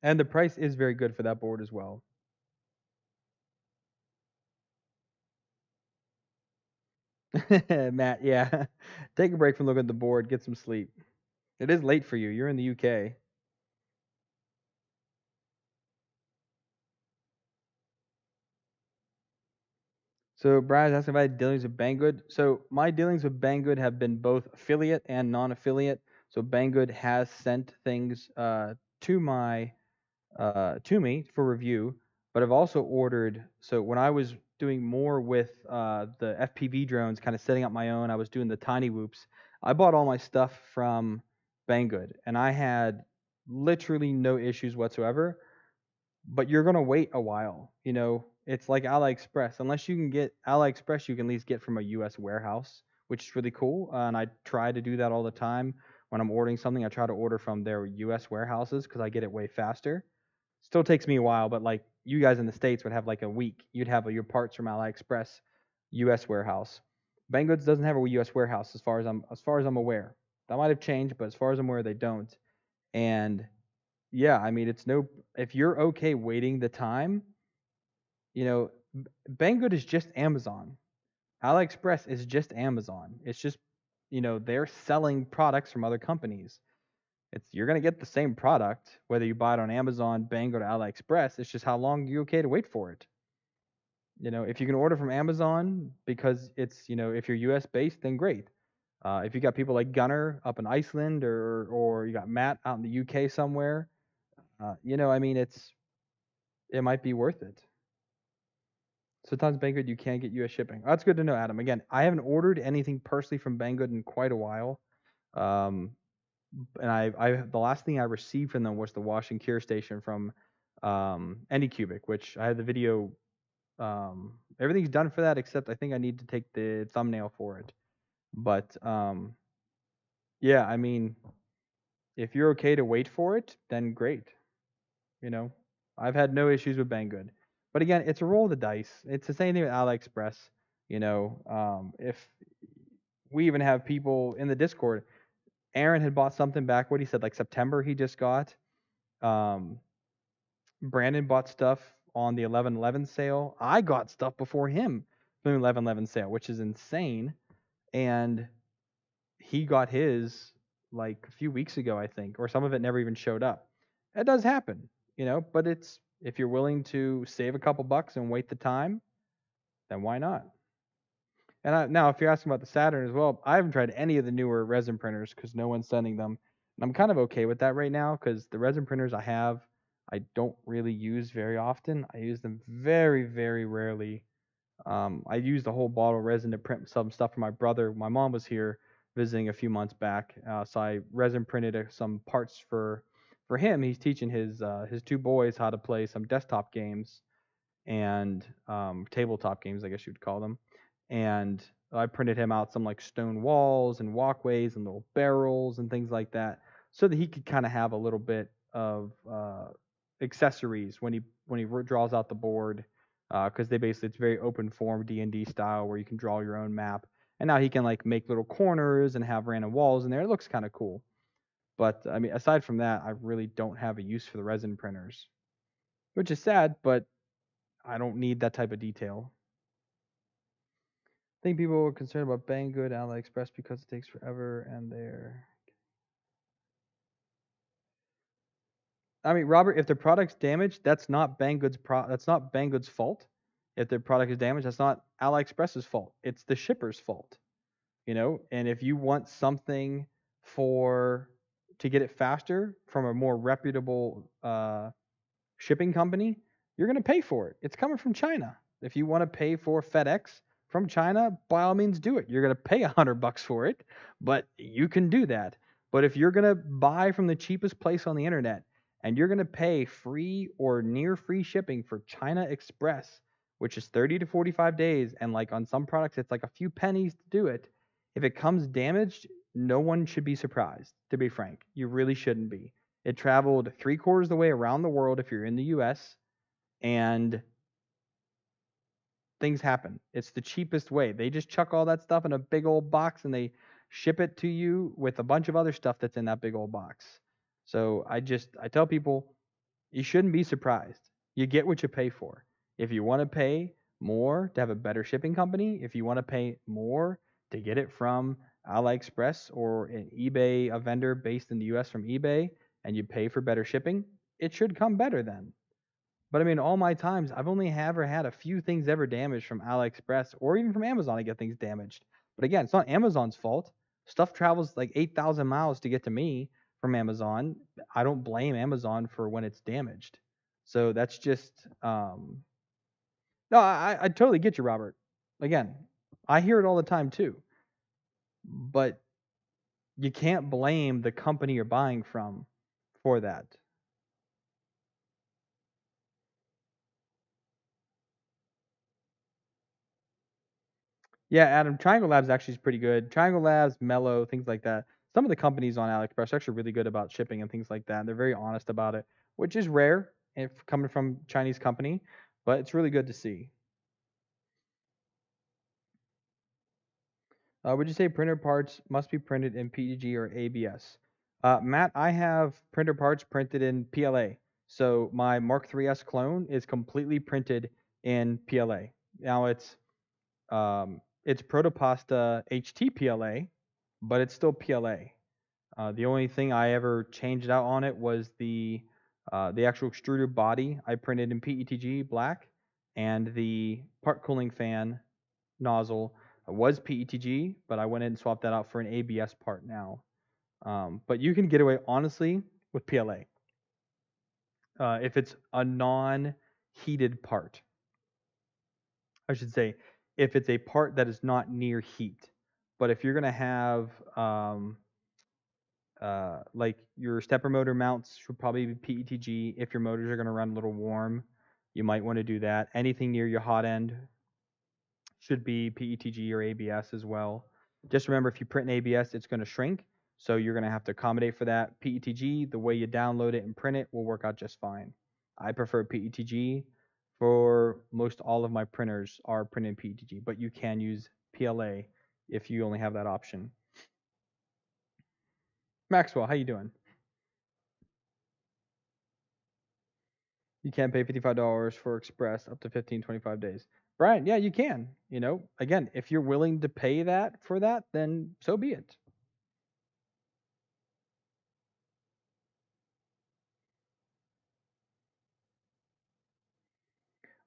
And the price is very good for that board as well. Matt, yeah. Take a break from looking at the board, get some sleep. It is late for you. You're in the UK. So Brad's asking if I had dealings with Banggood. So my dealings with Banggood have been both affiliate and non-affiliate. So Banggood has sent things to my to me for review, but I've also ordered. So when I was doing more with the FPV drones, kind of setting up my own, I was doing the tiny whoops. I bought all my stuff from Banggood, and I had literally no issues whatsoever. But you're gonna wait a while. It's like AliExpress. Unless you can get AliExpress, you can at least get from a U.S. warehouse, which is really cool. And I try to do that all the time when I'm ordering something. I try to order from their U.S. warehouses because I get it way faster. Still takes me a while, but like you guys in the States would have like a week. You'd have your parts from AliExpress, U.S. warehouse. Banggood doesn't have a U.S. warehouse as far as I'm aware. That might have changed, but as far as I'm aware, they don't. And yeah, I mean, it's no. If you're okay waiting the time, you know, Banggood is just Amazon. AliExpress is just Amazon. It's just, they're selling products from other companies. You're gonna get the same product whether you buy it on Amazon, Banggood, or AliExpress. It's just how long you're okay to wait for it. If you can order from Amazon because if you're U.S. based, then great. If you got people like Gunner up in Iceland or you got Matt out in the UK somewhere, I mean, it might be worth it. Sometimes Banggood you can get U.S. shipping. That's good to know, Adam. Again, I haven't ordered anything personally from Banggood in quite a while. Um, and the last thing I received from them was the wash and cure station from Anycubic, which I had the video. Everything's done for that except I think I need to take the thumbnail for it. But yeah, I mean, if you're okay to wait for it, then great. You know, I've had no issues with Banggood. But again, it's a roll of the dice. It's the same thing with AliExpress. If we even have people in the Discord, Aaron had bought something back. What he said, like September, he just got. Um, Brandon bought stuff on the 11/11 sale. I got stuff before him from the 11/11 sale, which is insane. And he got his like a few weeks ago, I think, or some of it never even showed up. It does happen, but it's if you're willing to save a couple bucks and wait the time, then why not? And now, if you're asking about the Saturn as well, I haven't tried any of the newer resin printers because no one's sending them. And I'm kind of okay with that right now because the resin printers I have, I don't really use very often. I use them very, very rarely. I used a whole bottle of resin to print some stuff for my brother. My mom was here visiting a few months back, so I resin printed some parts for him. He's teaching his 2 boys how to play some desktop games and tabletop games, I guess you'd call them. And I printed him out some like stone walls and walkways and little barrels and things like that, so that he could kind of have a little bit of accessories when he draws out the board, because they basically it's very open form D&D style where you can draw your own map. And now he can like make little corners and have random walls in there. It looks kind of cool. But I mean, aside from that, I really don't have a use for the resin printers, which is sad, but I don't need that type of detail. think people are concerned about Banggood AliExpress because it takes forever and they're. I mean, Robert, if the product's damaged, that's not That's not Banggood's fault. If the product is damaged, that's not AliExpress's fault. It's the shipper's fault. And if you want something for to get it faster from a more reputable shipping company, you're going to pay for it. It's coming from China. If you want to pay for FedEx from China, by all means do it. You're going to pay $100 for it, but you can do that. But if you're going to buy from the cheapest place on the internet and you're going to pay free or near free shipping for China Express, which is 30 to 45 days, and like on some products, it's like a few pennies to do it. If it comes damaged, no one should be surprised, to be frank. You really shouldn't be. It traveled 3/4 of the way around the world if you're in the US, and things happen. It's the cheapest way. They just chuck all that stuff in a big old box and they ship it to you with a bunch of other stuff that's in that big old box. So I tell people you shouldn't be surprised. You get what you pay for. If you want to pay more to have a better shipping company, if you want to pay more to get it from AliExpress or an eBay, a vendor based in the US from eBay, and you pay for better shipping, it should come better then. But I mean, all my times, I've only ever had a few things ever damaged from AliExpress or even from Amazon. I get things damaged. But again, it's not Amazon's fault. Stuff travels like 8,000 miles to get to me from Amazon. I don't blame Amazon for when it's damaged. So that's just, no, I totally get you, Robert. Again, I hear it all the time too. But you can't blame the company you're buying from for that. Yeah, Adam, Triangle Labs actually is pretty good. Triangle Labs, Mellow, things like that. Some of the companies on AliExpress are actually really good about shipping and things like that. And they're very honest about it, which is rare if coming from Chinese company, but it's really good to see. Would you say printer parts must be printed in PETG or ABS? Matt, I have printer parts printed in PLA. So my Mark 3S clone is completely printed in PLA. Now it's Protopasta HT PLA, but it's still PLA. The only thing I ever changed out on it was the actual extruder body. I printed in PETG black, and the part cooling fan nozzle was PETG, but I went in and swapped that out for an ABS part now. But you can get away honestly with PLA if it's a non-heated part. I should say if it's a part that is not near heat. But if you're gonna have like your stepper motor mounts should probably be PETG. If your motors are going to run a little warm, you might want to do that. Anything near your hot end should be PETG or ABS as well. Just remember, if you print an ABS, it's going to shrink, so you're going to have to accommodate for that. PETG, the way you download it and print it, will work out just fine. I prefer PETG. For most all of my printers are printed PETG, but you can use PLA if you only have that option. Maxwell, how you doing? You can pay $55 for Express up to 15, 25 days. Brian, yeah, you can. Again, if you're willing to pay that for that, then so be it.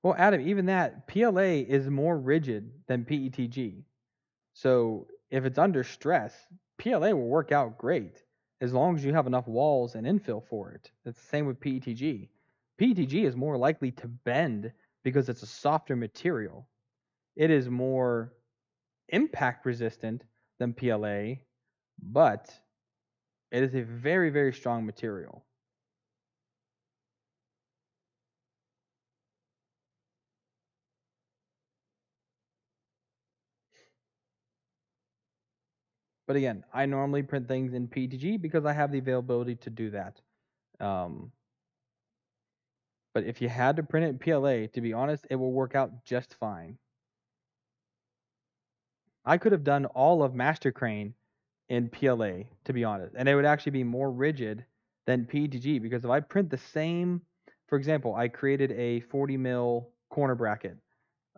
Well, Adam, even that PLA is more rigid than PETG. So if it's under stress, PLA will work out great as long as you have enough walls and infill for it. It's the same with PETG. PETG is more likely to bend because it's a softer material. It is more impact resistant than PLA, but it is a very, very strong material. But again, I normally print things in PETG because I have the availability to do that. Um, but if you had to print it in PLA, to be honest, it will work out just fine. I could have done all of Master Crane in PLA, to be honest, and it would actually be more rigid than PETG because if I print the same, for example, I created a 40 mil corner bracket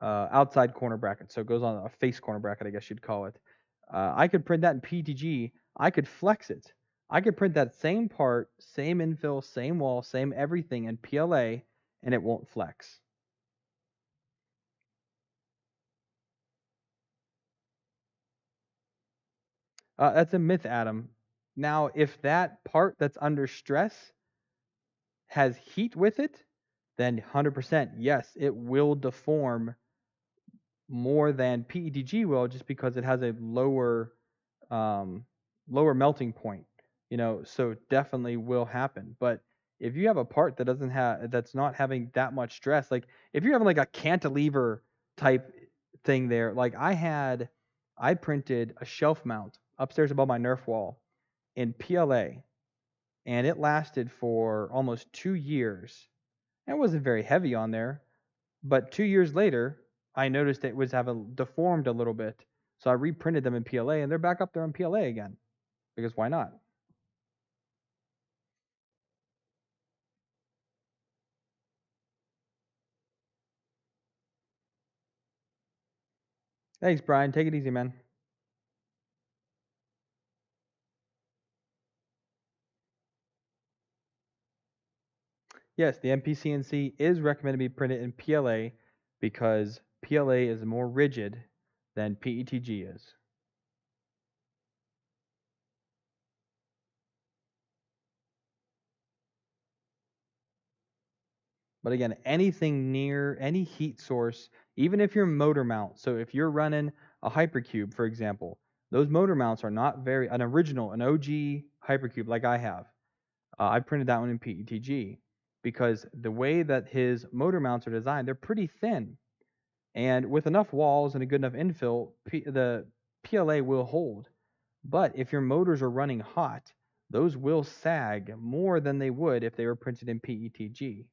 outside corner bracket. So it goes on a face corner bracket, I guess you'd call it. I could print that in PETG. I could flex it. I could print that same part, same infill, same wall, same everything in PLA, and it won't flex. That's a myth, Adam. Now, if that part that's under stress has heat with it, then 100% yes, it will deform more than PETG will, just because it has a um, lower melting point. So definitely will happen. But if you have a part that doesn't have that's not having that much stress, like if you're having like a cantilever type thing there, like I printed a shelf mount upstairs above my Nerf wall in PLA, and it lasted for almost 2 years. It wasn't very heavy on there, but 2 years later, I noticed it was having deformed a little bit. So I reprinted them in PLA, and they're back up there in PLA again. Because why not? Thanks, Brian. Take it easy, man. Yes, the MPCNC is recommended to be printed in PLA because PLA is more rigid than PETG is. But again, anything near any heat source, even if you're motor mount, so if you're running a hypercube, for example, those motor mounts are not an original, an OG hypercube like I have. I printed that one in PETG because the way that his motor mounts are designed, they're pretty thin. And with enough walls and a good enough infill, the PLA will hold. But if your motors are running hot, those will sag more than they would if they were printed in PETG.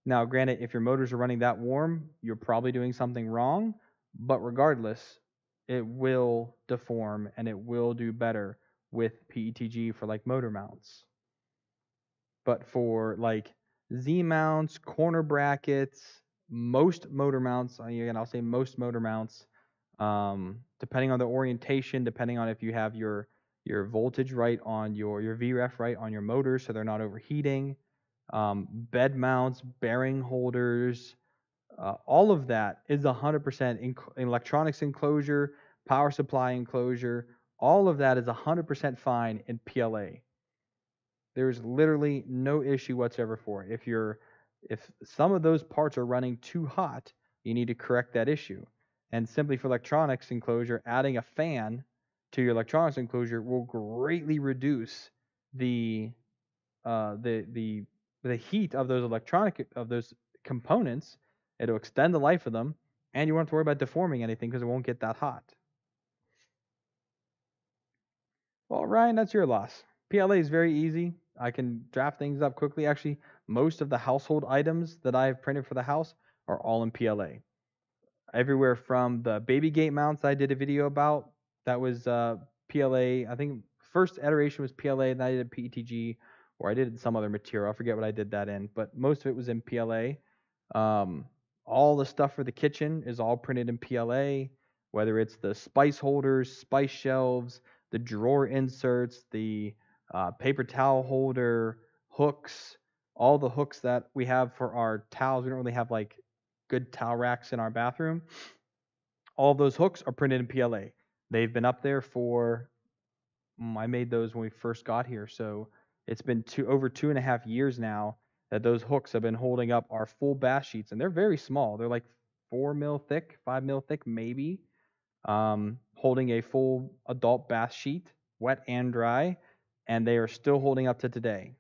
Now, granted, if your motors are running that warm, you're probably doing something wrong, but regardless, it will deform and it will do better with PETG for like motor mounts. But for like Z mounts, corner brackets, most motor mounts, again, I'll say most motor mounts, depending on the orientation, depending on if you have your voltage right on your VREF right on your motors so they're not overheating, bed mounts, bearing holders, all of that is 100% electronics enclosure, power supply enclosure. All of that is 100% fine in PLA. There's literally no issue whatsoever for it. If some of those parts are running too hot, you need to correct that issue. And simply for electronics enclosure, adding a fan to your electronics enclosure will greatly reduce the uh, the the the heat of those components. It'll extend the life of them, and you won't have to worry about deforming anything because it won't get that hot. Well, Ryan, that's your loss. PLA is very easy. I can draft things up quickly. Actually, most of the household items that I've printed for the house are all in PLA. Everywhere from the baby gate mounts I did a video about, that was PLA. I think first iteration was PLA, and then I did PETG, or I did some other material. I forget what I did that in, but most of it was in PLA. Um, all the stuff for the kitchen is all printed in PLA, whether it's the spice holders, spice shelves, the drawer inserts, the paper towel holder, hooks, all the hooks that we have for our towels. We don't really have like good towel racks in our bathroom. All of those hooks are printed in PLA. They've been up there for, I made those when we first got here, so it's been over 2.5 years now that those hooks have been holding up our full bath sheets, and they're very small. They're like 4 mil thick, 5 mil thick, maybe, holding a full adult bath sheet, wet and dry, and they are still holding up to today.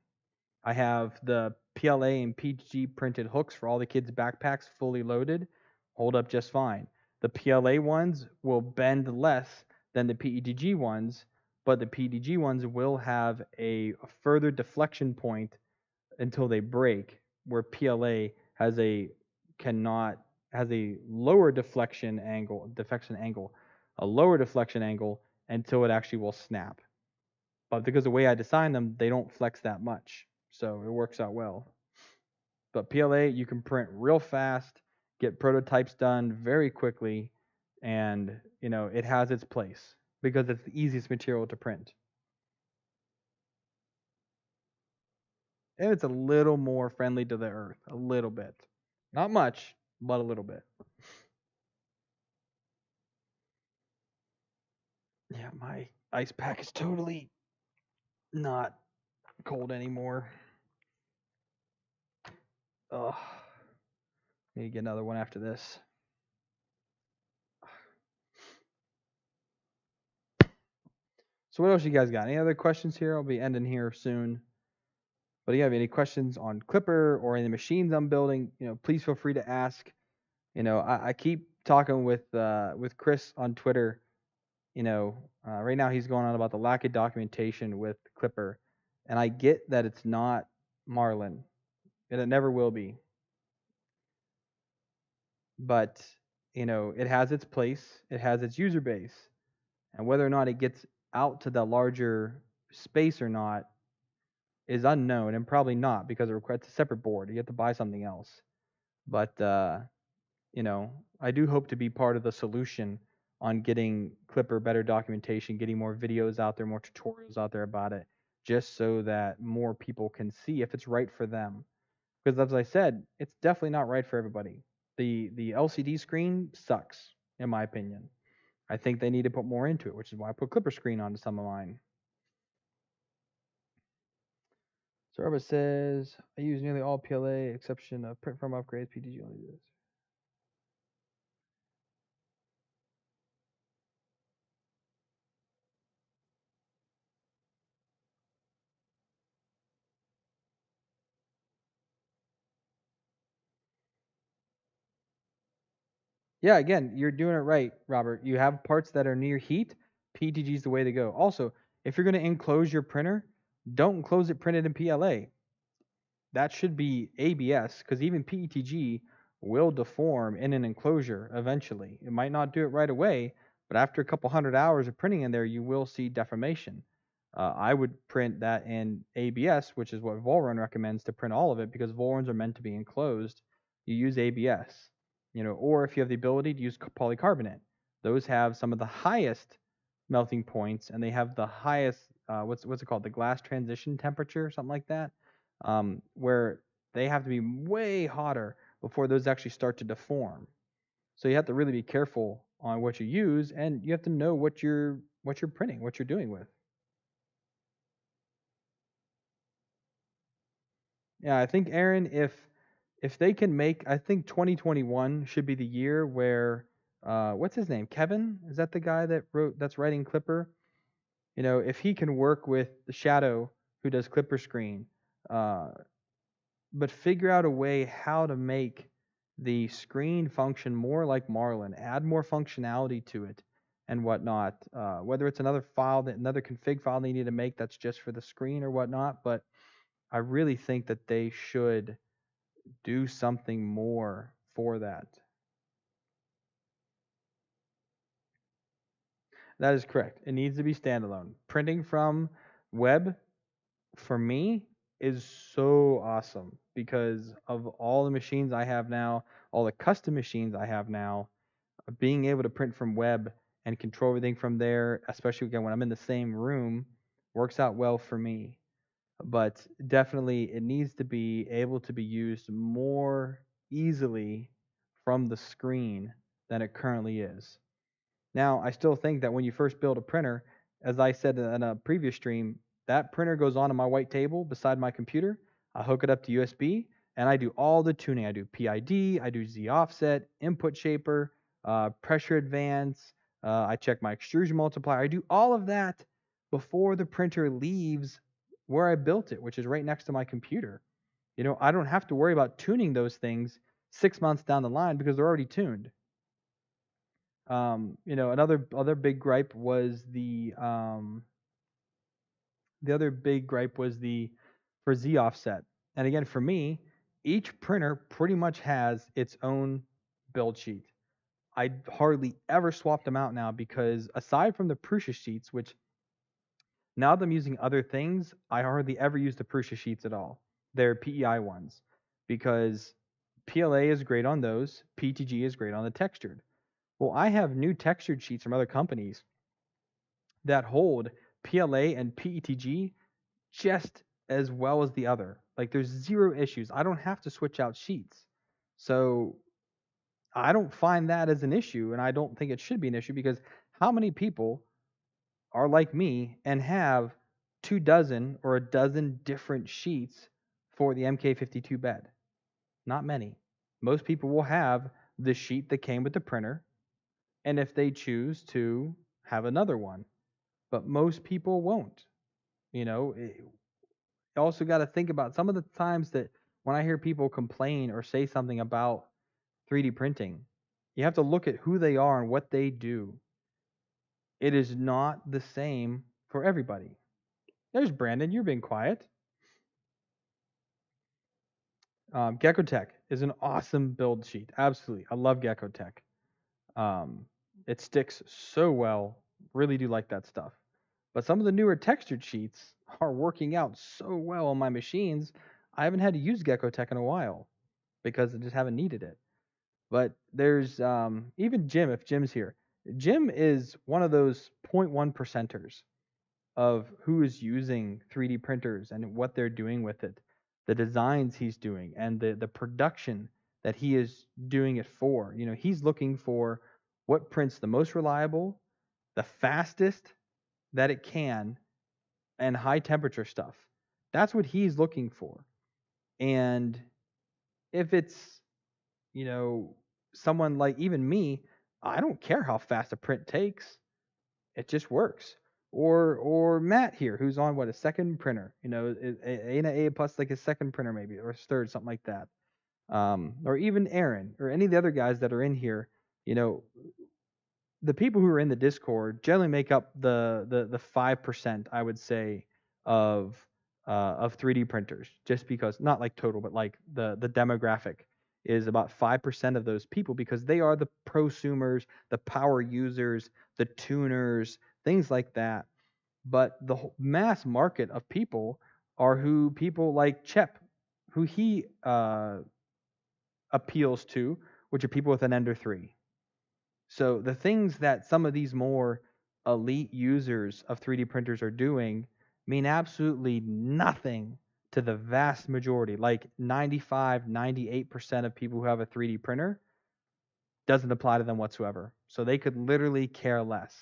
I have the PLA and PG printed hooks for all the kids' backpacks fully loaded, hold up just fine. The PLA ones will bend less than the PETG ones, but the PETG ones will have a further deflection point until they break, where PLA cannot has a lower deflection angle, a lower deflection angle until it actually will snap. But because the way I design them, they don't flex that much. So it works out well. But PLA, you can print real fast. get prototypes done very quickly, and it has its place because it's the easiest material to print. And it's a little more friendly to the earth, a little bit. Not much, but a little bit. Yeah, my ice pack is totally not cold anymore. Ugh. Need to get another one after this. So what else you guys got? Any other questions here? I'll be ending here soon. But if you have any questions on Clipper or any machines I'm building, please feel free to ask. I keep talking with Chris on Twitter. Right now he's going on about the lack of documentation with Clipper, and I get that it's not Marlin, and it never will be. But it has its place, it has its user base, and whether or not it gets out to the larger space or not is unknown, and probably not because it's a separate board. You have to buy something else. But I do hope to be part of the solution on getting Clipper better documentation, getting more videos out there, more tutorials out there about it, just so that more people can see if it's right for them. Because as I said, it's definitely not right for everybody. The LCD screen sucks, in my opinion. I think they need to put more into it, which is why I put Clipper screen onto some of mine. So Robert says, I use nearly all PLA, exception of print from upgrades. PTG only does. Yeah, again, you're doing it right, Robert. You have parts that are near heat. PTG is the way to go. Also, if you're going to enclose your printer, don't enclose it printed in PLA. That should be ABS because even PETG will deform in an enclosure eventually. It might not do it right away, but after a couple hundred hours of printing in there, you will see deformation. I would print that in ABS, which is what Volrun recommends to print all of it because Volruns are meant to be enclosed. You use ABS, or if you have the ability to use polycarbonate, those have some of the highest melting points and they have the highest what's it called, the glass transition temperature, something like that, where they have to be way hotter before those actually start to deform. So you have to really be careful on what you use, and you have to know what you're printing, what you're doing with. Yeah, I think Aaron, if they can make, I think 2021 should be the year where what's his name? Kevin? Is that the guy that's writing Clipper? If he can work with the Shadow who does Clipper screen, but figure out a way how to make the screen function more like Marlin, add more functionality to it and whatnot. Whether it's another config file they need to make that's just for the screen or whatnot, but I really think that they should do something more for that. That is correct. It needs to be standalone. Printing from web, for me, is so awesome because of all the machines I have now, all the custom machines I have now, being able to print from web and control everything from there, especially again when I'm in the same room, works out well for me. But definitely it needs to be able to be used more easily from the screen than it currently is. Now, I still think that when you first build a printer, as I said in a previous stream, that printer goes onto my white table beside my computer. I hook it up to USB, and I do all the tuning. I do PID, I do Z offset, input shaper, pressure advance. I check my extrusion multiplier. I do all of that before the printer leaves where I built it, which is right next to my computer. I don't have to worry about tuning those things 6 months down the line because they're already tuned. Another other big gripe was the other big gripe was the for Z offset. And again, for me, each printer pretty much has its own build sheet. I hardly ever swap them out now because aside from the Prusa sheets, which now that I'm using other things, I hardly ever use the Prusa sheets at all. They're PEI ones because PLA is great on those. PTG is great on the textured. Well, I have new textured sheets from other companies that hold PLA and PETG just as well as the other. Like there's zero issues. I don't have to switch out sheets. So I don't find that as an issue, and I don't think it should be an issue because how many people are like me and have 2 dozen or a dozen different sheets for the MK52 bed? Not many. Most people will have the sheet that came with the printer, and if they choose to have another one, but most people won't. You also got to think about some of the times that when I hear people complain or say something about 3D printing, you have to look at who they are and what they do. It is not the same for everybody. There's Brandon. You're being quiet. Gecko Tech is an awesome build sheet. Absolutely. I love Gecko Tech. Um, it sticks so well. Really do like that stuff. But some of the newer textured sheets are working out so well on my machines. I haven't had to use Gecko Tech in a while because I just haven't needed it. But there's even Jim, if Jim's here. Jim is one of those 0.1 percenters of who is using 3D printers and what they're doing with it, the designs he's doing, and the production that he is doing it for. He's looking for what prints the most reliable, the fastest that it can, and high temperature stuff. That's what he's looking for. And if it's, you know, someone like even me, I don't care how fast a print takes. It just works. Or Matt here, who's on a second printer, A and A plus like a second printer maybe, or a third, something like that. Or even Aaron, or any of the other guys that are in here, you know, the people who are in the Discord generally make up the 5%, I would say, of 3D printers, just because not like total, but like the demographic is about 5% of those people because they are the prosumers, the power users, the tuners, things like that. But the mass market of people are who people like Chep, who he appeals to, which are people with an Ender 3. So the things that some of these more elite users of 3D printers are doing mean absolutely nothing to the vast majority. Like 95, 98% of people who have a 3D printer doesn't apply to them whatsoever. So they could literally care less.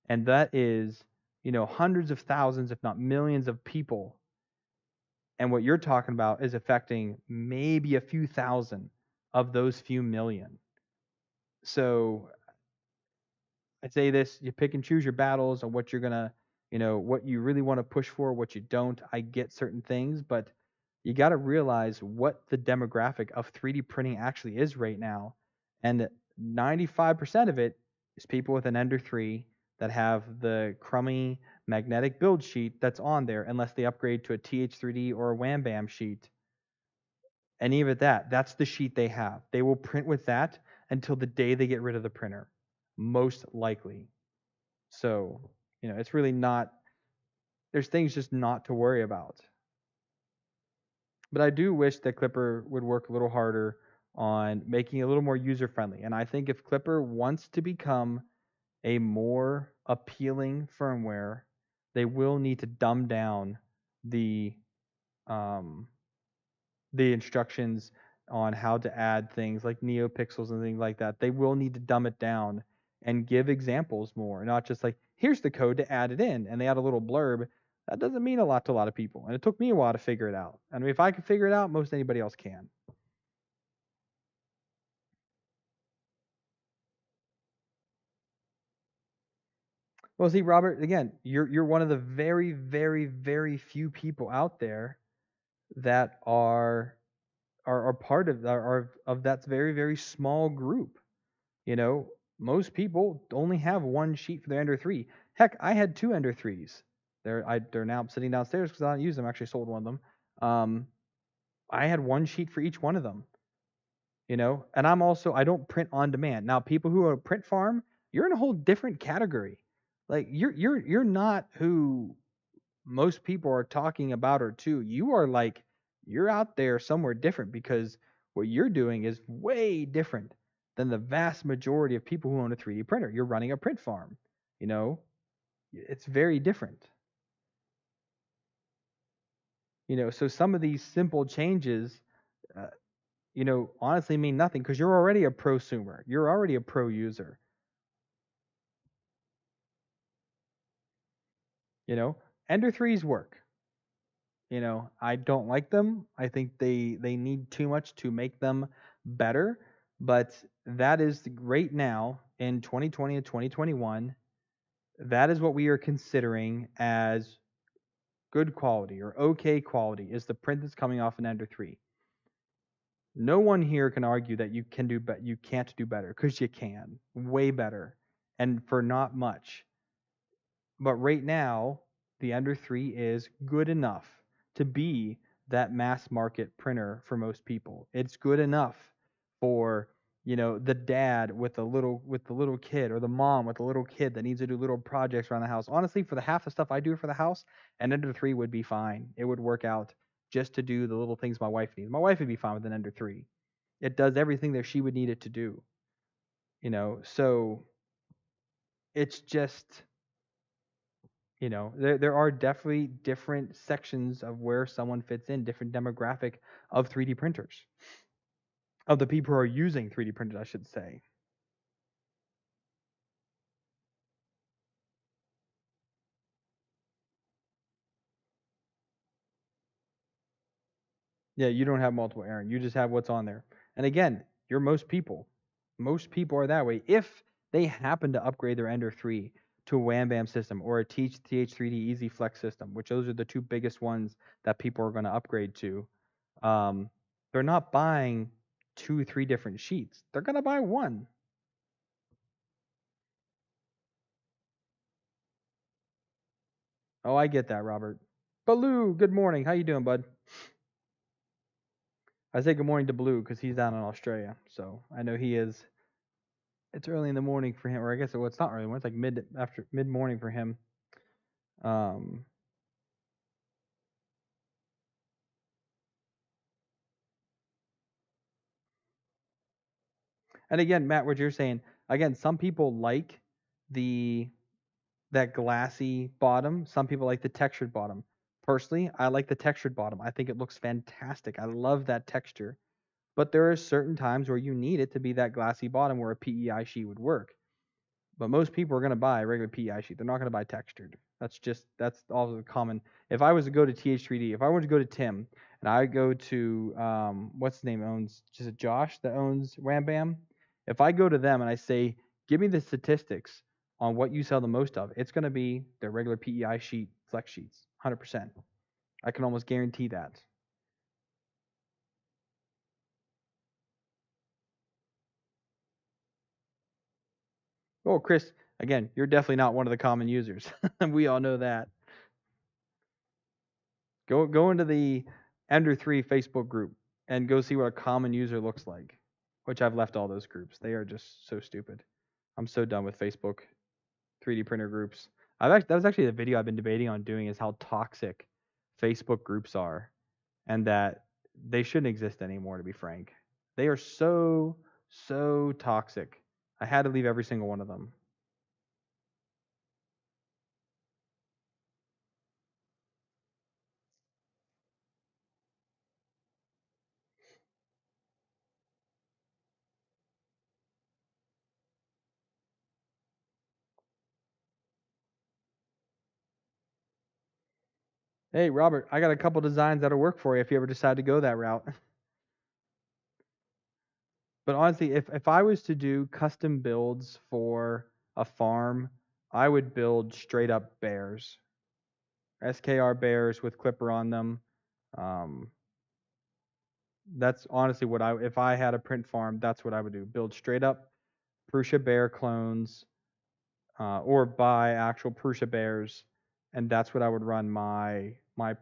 And that is, hundreds of thousands, if not millions of people. And what you're talking about is affecting maybe a few thousand of those few million. So I'd say this: you pick and choose your battles on what you're gonna, what you really want to push for, what you don't. I get certain things, but you got to realize what the demographic of 3D printing actually is right now, and 95% of it is people with an Ender 3 that have the crummy magnetic build sheet that's on there, unless they upgrade to a TH3D or a Wham Bam sheet. And even that's the sheet they have. They will print with that until the day they get rid of the printer, most likely. So, it's really not, there's things just not to worry about. But I do wish that Clipper would work a little harder on making it a little more user friendly. And I think if Clipper wants to become a more appealing firmware, they will need to dumb down the um, the instructions on how to add things like neopixels and things like that. They will need to dumb it down and give examples more, not just like, here's the code to add it in, and they add a little blurb. That doesn't mean a lot to a lot of people. And it took me a while to figure it out. I mean, if I can figure it out, most anybody else can. Well, see, Robert, again, you're one of the very, very, very few people out there that are part are of that very, very small group. You know, most people only have one sheet for their Ender 3. Heck, I had two Ender 3s. They're now sitting downstairs because I don't use them. I actually sold one of them. I had one sheet for each one of them. And I don't print on demand. Now, people who are a print farm, you're in a whole different category. Like you're not who most people are talking about or to. You are like, you're out there somewhere different because What you're doing is way different than the vast majority of people who own a 3D printer. You're running a print farm. You know, it's very different. So some of these simple changes, uh, honestly mean nothing because you're already a prosumer. You're already a pro user. Ender 3s work. I don't like them. I think they need too much to make them better, but that is right now in 2020 and 2021. That is what we are considering as good quality or okay quality is the print that's coming off an Ender 3. No one here can argue that you can't do better because you can, way better, and for not much. But right now, the Ender 3 is good enough to be that mass market printer for most people. It's good enough for, the dad with the little kid or the mom with the little kid that needs to do little projects around the house. Honestly, for the half the stuff I do for the house, an Ender 3 would be fine. It would work out just to do the little things my wife needs. My wife would be fine with an Ender 3. It does everything that she would need it to do. So it's just there are definitely different sections of where someone fits in, different demographic of 3D printers, of the people who are using 3D printers, I should say. Yeah, you don't have multiple Aaron. You just have what's on there. And again, you're most people. Most people are that way. If they happen to upgrade their Ender 3 to a Wham Bam system or a TH3D Easy Flex system, which those are the two biggest ones that people are going to upgrade to, um, they're not buying 2, 3 different sheets. They're going to buy one. Oh, I get that, Robert. Baloo, good morning. How you doing, bud? I say good morning to Blue because he's down in Australia, so I know he is. It's early in the morning for him, or I guess it's not early. It's like mid morning for him. Um, and again, Matt, what you're saying, again, some people like the that glassy bottom. Some people like the textured bottom. Personally, I like the textured bottom. I think it looks fantastic. I love that texture. But there are certain times where you need it to be that glassy bottom where a PEI sheet would work. But most people are going to buy a regular PEI sheet. They're not going to buy textured. That's also common. If I was to go to TH3D, if I were to go to Tim and I go to what's his name owns just Josh that owns Wham Bam, if I go to them and I say, give me the statistics on what you sell the most of, it's going to be their regular PEI sheet flex sheets, 100%. I can almost guarantee that. Oh, Chris, again, you're definitely not one of the common users. We all know that. Go into the Ender 3 Facebook group and go see what a common user looks like, which I've left all those groups. They are just so stupid. I'm so done with Facebook 3D printer groups. That was actually the video I've been debating on doing is how toxic Facebook groups are and that they shouldn't exist anymore, to be frank. They are so toxic. I had to leave every single one of them. Hey, Robert, I got a couple designs that'll work for you if you ever decide to go that route. But honestly, if I was to do custom builds for a farm, I would build straight up bears, SKR bears with clipper on them. Um, that's honestly what if I had a print farm, that's what I would do. Build straight up Prusa bear clones, or buy actual Prusa bears, and that's what I would run my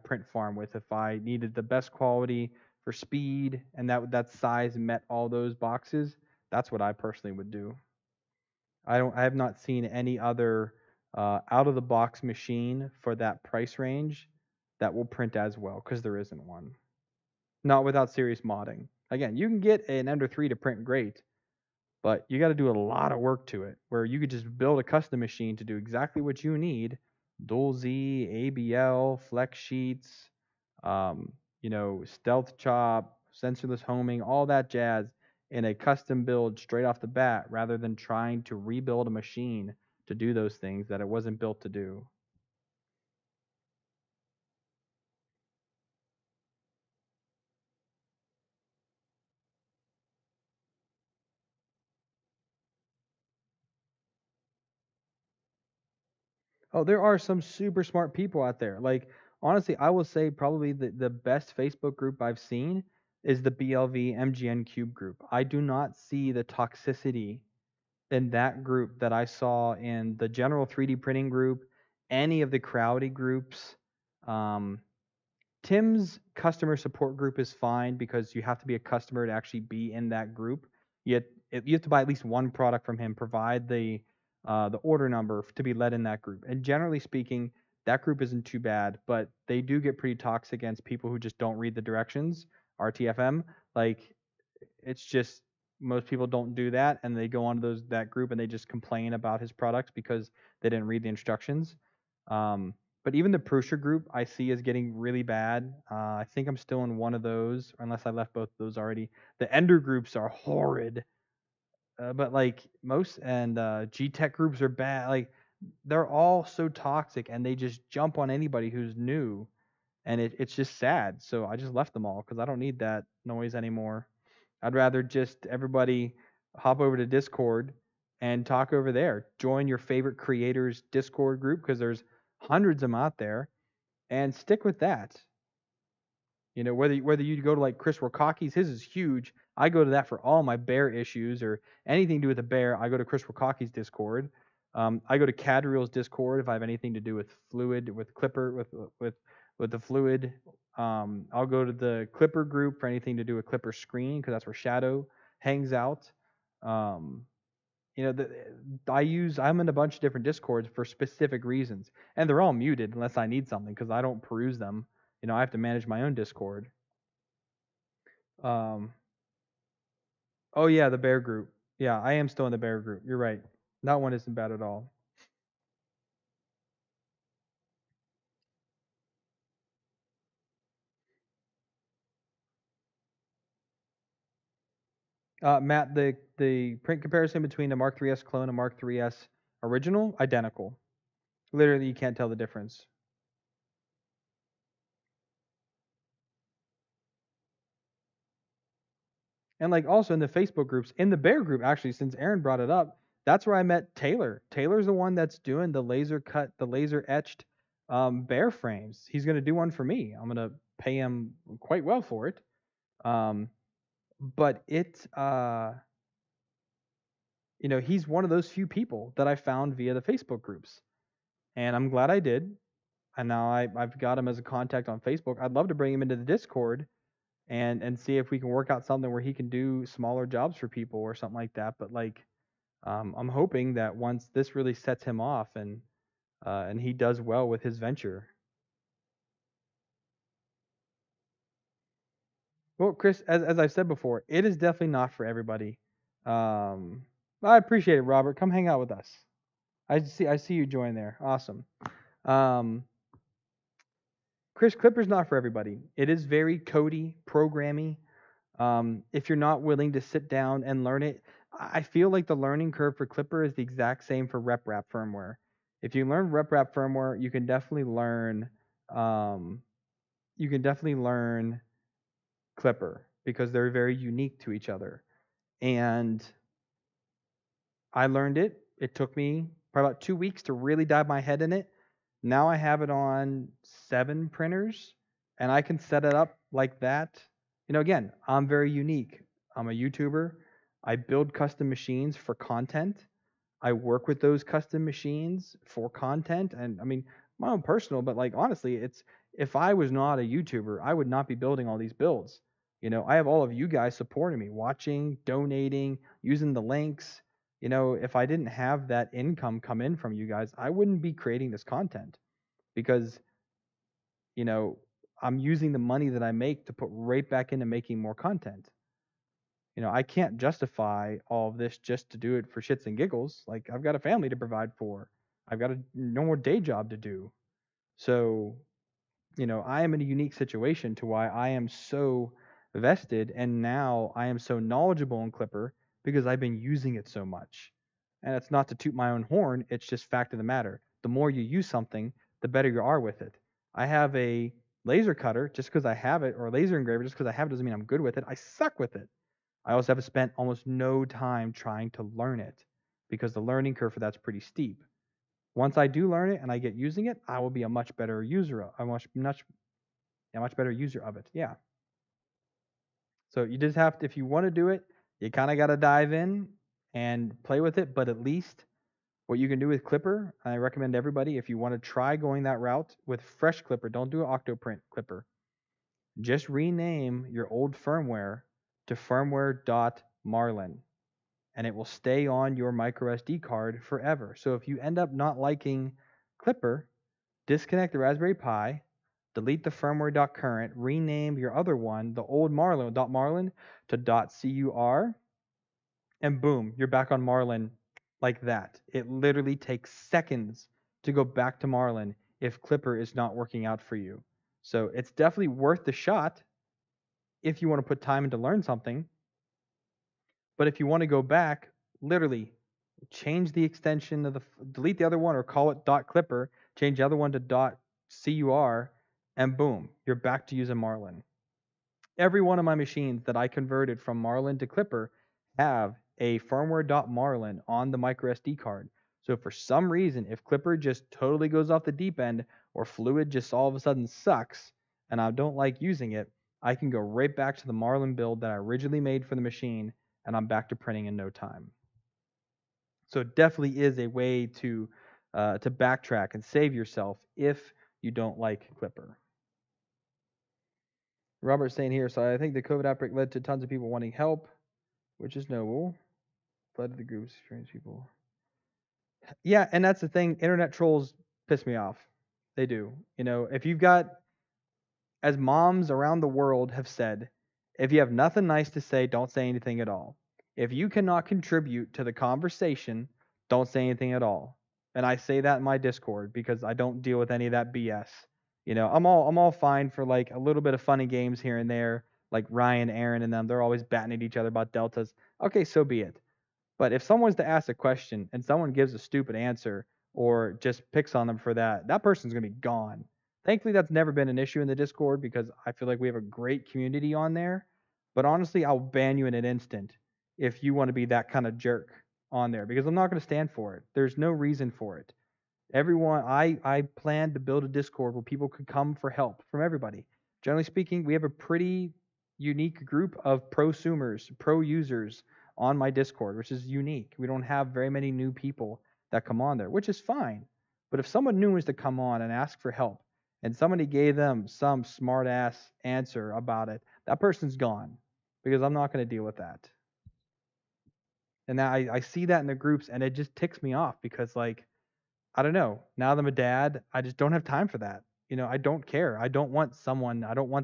print farm with if I needed the best quality for speed and that size met all those boxes. That's what I personally would do. I have not seen any other out of the box machine for that price range that will print as well because there isn't one. Not without serious modding. Again, you can get an Ender 3 to print great, but you got to do a lot of work to it. Where you could just build a custom machine to do exactly what you need: dual Z, ABL, flex sheets, um, stealth chop, sensorless homing, all that jazz in a custom build straight off the bat, rather than trying to rebuild a machine to do those things that it wasn't built to do. Oh, there are some super smart people out there. Like, honestly, I will say probably the best Facebook group I've seen is the BLV MGN Cube group. I do not see the toxicity in that group that I saw in the general 3D printing group, any of the Crowdy groups. Um, Tim's customer support group is fine because you have to be a customer to actually be in that group. Yet you have to buy at least one product from him, provide the order number to be let in that group. And generally speaking, that group isn't too bad, but they do get pretty toxic against people who just don't read the directions. RTFM, like, it's just most people don't do that, and they go onto that group and they just complain about his products because they didn't read the instructions. Um, but even the Prusa group I see is getting really bad. I think I'm still in one of those, unless I left both of those already. The Ender groups are horrid, but like most and G Tech groups are bad. Like, they're all so toxic, and they just jump on anybody who's new, and it's just sad. So I just left them all because I don't need that noise anymore. I'd rather just everybody hop over to Discord and talk over there. Join your favorite creators Discord group because there's hundreds of them out there, and stick with that. Whether you go to like Chris Wakaki's, his is huge. I go to that for all my bear issues or anything to do with a bear. I go to Chris Wakaki's Discord. I go to Cadreel's Discord if I have anything to do with fluid, with Clipper, with the fluid. I'll go to the Clipper group for anything to do with Clipper screen because that's where Shadow hangs out. Um, you know, the, I'm in a bunch of different Discords for specific reasons, and they're all muted unless I need something because I don't peruse them. I have to manage my own Discord. Um, oh yeah, the bear group. Yeah, I am still in the bear group. You're right. That one isn't bad at all. Matt, the print comparison between the Mark 3S clone and Mark 3S original, identical. Literally, you can't tell the difference. And like also in the Facebook groups, in the bear group, actually, since Aaron brought it up, that's where I met Taylor. Taylor's the one that's doing the laser cut, the laser etched bear frames. He's gonna do one for me. I'm gonna pay him quite well for it. Um, but he's one of those few people that I found via the Facebook groups, and I'm glad I did. And now I've got him as a contact on Facebook. I'd love to bring him into the Discord and see if we can work out something where he can do smaller jobs for people or something like that. But like, I'm hoping that once this really sets him off and he does well with his venture. Well, Chris, as I've said before, it is definitely not for everybody. Um, I appreciate it, Robert. Come hang out with us. I see you join there. Awesome. Um, Chris, Clipper's not for everybody. It is very codey, programmy. If you're not willing to sit down and learn it, I feel like the learning curve for Clipper is the exact same for RepRap firmware. If you learn RepRap firmware, um, you can definitely learn Clipper because they're very unique to each other. And I learned it. It took me probably about 2 weeks to really dive my head in it. Now I have it on 7 printers, and I can set it up like that. Again, I'm very unique. I'm a YouTuber. I build custom machines for content. I work with those custom machines for content, and I mean my own personal. But like honestly, it's if I was not a YouTuber, I would not be building all these builds. I have all of you guys supporting me, watching, donating, using the links. If I didn't have that income come in from you guys, I wouldn't be creating this content because, you know, I'm using the money that I make to put right back into making more content. I can't justify all of this just to do it for shits and giggles. Like, I've got a family to provide for. I've got a normal day job to do. So, I am in a unique situation to why I am so vested, and now I am so knowledgeable in Clipper because I've been using it so much. And it's not to toot my own horn, it's just fact of the matter. The more you use something, the better you are with it. I have a laser cutter just because I have it, or a laser engraver just because I have it doesn't mean I'm good with it. I suck with it. I also have spent almost no time trying to learn it because the learning curve for that's pretty steep. Once I do learn it and I get using it, I will be a much better user, a much better user of it. Yeah. So you just have to, if you want to do it, you kind of got to dive in and play with it. But at least what you can do with Clipper, I recommend everybody, if you want to try going that route with fresh Clipper, don't do an Octoprint Clipper. Just rename your old firmware to firmware.marlin, and it will stay on your micro SD card forever. So if you end up not liking Clipper, disconnect the Raspberry Pi, delete the firmware.current, rename your other one, the old Marlin, to .cur, and boom, you're back on Marlin like that. It literally takes seconds to go back to Marlin if Clipper is not working out for you. So it's definitely worth the shot if you want to put time in to learn something. But if you want to go back, literally change the extension of delete the other one or call it .clipper, change the other one to .cur, and boom, you're back to using Marlin. Every one of my machines that I converted from Marlin to Clipper have a firmware.marlin on the micro SD card. So for some reason, if Clipper just totally goes off the deep end or Fluid just all of a sudden sucks and I don't like using it, I can go right back to the Marlin build that I originally made for the machine and I'm back to printing in no time. So it definitely is a way to backtrack and save yourself if you don't like Clipper. Robert's saying here, so I think the COVID outbreak led to tons of people wanting help, which is noble. Flooded the groups, strange people. Yeah, and that's the thing. Internet trolls piss me off. They do. If you've got, as moms around the world have said, if you have nothing nice to say, don't say anything at all. If you cannot contribute to the conversation, don't say anything at all. And I say that in my Discord because I don't deal with any of that BS. I'm all fine for like a little bit of funny games here and there, like Ryan, Aaron, and them. They're always batting at each other about deltas. Okay, so be it. But if someone's to ask a question and someone gives a stupid answer or just picks on them for that, that person's going to be gone. Thankfully, that's never been an issue in the Discord because I feel like we have a great community on there. But honestly, I'll ban you in an instant if you want to be that kind of jerk on there because I'm not going to stand for it. There's no reason for it. Everyone, I plan to build a Discord where people could come for help from everybody. Generally speaking, we have a pretty unique group of prosumers, pro users on my Discord, which is unique. We don't have very many new people that come on there, which is fine. But if someone new was to come on and ask for help, and somebody gave them some smart ass answer about it, that person's gone because I'm not going to deal with that. And I see that in the groups, and it just ticks me off because like I don't know. Now that I'm a dad, I just don't have time for that. I don't care. I don't want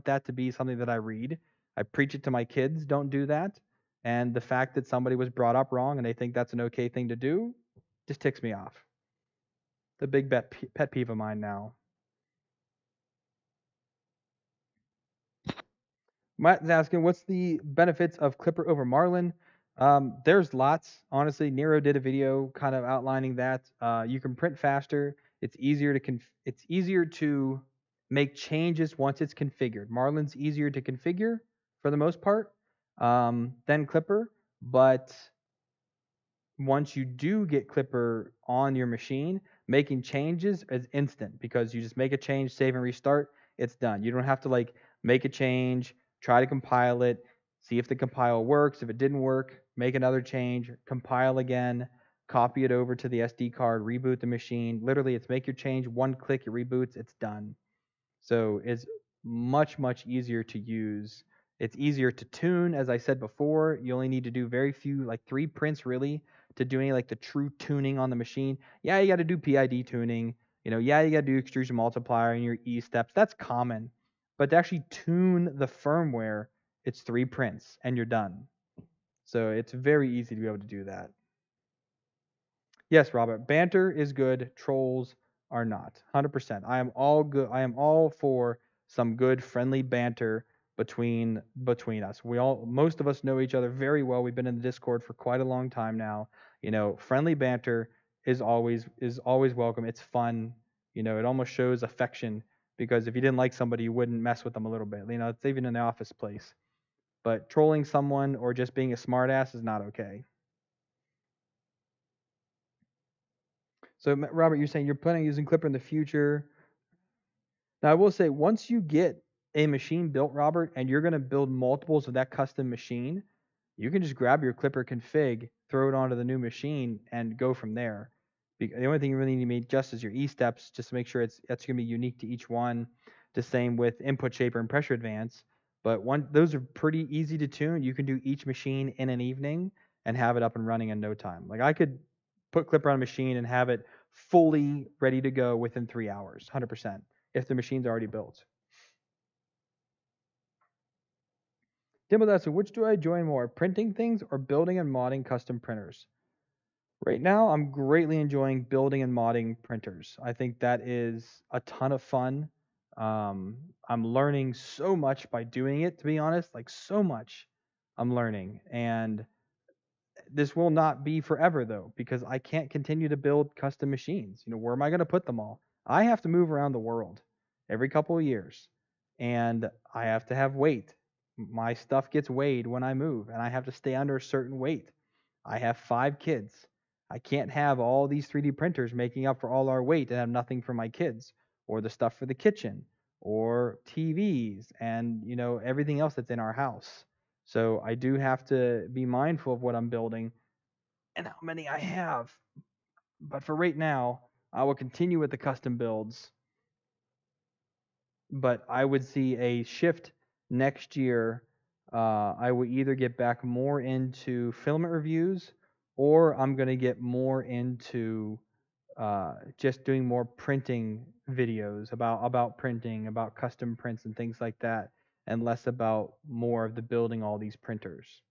that to be something that I read. I preach it to my kids, don't do that. And the fact that somebody was brought up wrong and they think that's an okay thing to do just ticks me off. The big pet peeve of mine now. Matt's asking, what's the benefits of Clipper over Marlin? There's lots. Honestly, Nero did a video kind of outlining that. You can print faster. It's easier to make changes once it's configured. Marlin's easier to configure for the most part than Clipper, but once you do get Clipper on your machine, making changes is instant because you just make a change, save and restart, it's done. You don't have to like make a change, try to compile it, see if the compile works. If it didn't work, make another change, compile again, copy it over to the SD card, reboot the machine. Literally, it's make your change, one click, it reboots, it's done. So it's much, much easier to use. It's easier to tune, as I said before. You only need to do very few, like 3 prints really, to do any like the true tuning on the machine. Yeah, you got to do PID tuning. Yeah, you got to do extrusion multiplier and your E steps. That's common. But to actually tune the firmware, it's 3 prints and you're done. So it's very easy to be able to do that. Yes, Robert. Banter is good. Trolls are not. 100%. I am all good. I am all for some good friendly banter between us. Most of us know each other very well. We've been in the Discord for quite a long time now. Friendly banter is always welcome. It's fun. It almost shows affection because if you didn't like somebody, you wouldn't mess with them a little bit. It's even in the office place. But trolling someone or just being a smartass is not okay. So, Robert, you're saying you're planning on using Clipper in the future. Now, I will say, once you get a machine built, Robert, and you're going to build multiples of that custom machine, you can just grab your Clipper config, throw it onto the new machine, and go from there. The only thing you really need to make just is your E steps, just to make sure that's going to be unique to each one. The same with input shaper and pressure advance. But those are pretty easy to tune. You can do each machine in an evening and have it up and running in no time. Like I could put Clipper on a machine and have it fully ready to go within 3 hours, 100%, if the machine's already built. Dimple, so which do I enjoy more, printing things or building and modding custom printers? Right now, I'm greatly enjoying building and modding printers. I think that is a ton of fun. I'm learning so much by doing it, to be honest, like so much I'm learning. And this will not be forever though, because I can't continue to build custom machines. Where am I going to put them all? I have to move around the world every couple of years, and I have to have weight. My stuff gets weighed when I move, and I have to stay under a certain weight. I have 5 kids. I can't have all these 3D printers making up for all our weight and have nothing for my kids or the stuff for the kitchen or TVs and everything else that's in our house. So I do have to be mindful of what I'm building and how many I have. But for right now, I will continue with the custom builds. But I would see a shift next year. I will either get back more into filament reviews or I'm going to get more into just doing more printing videos about printing, about custom prints and things like that, and less about more of the building all these printers.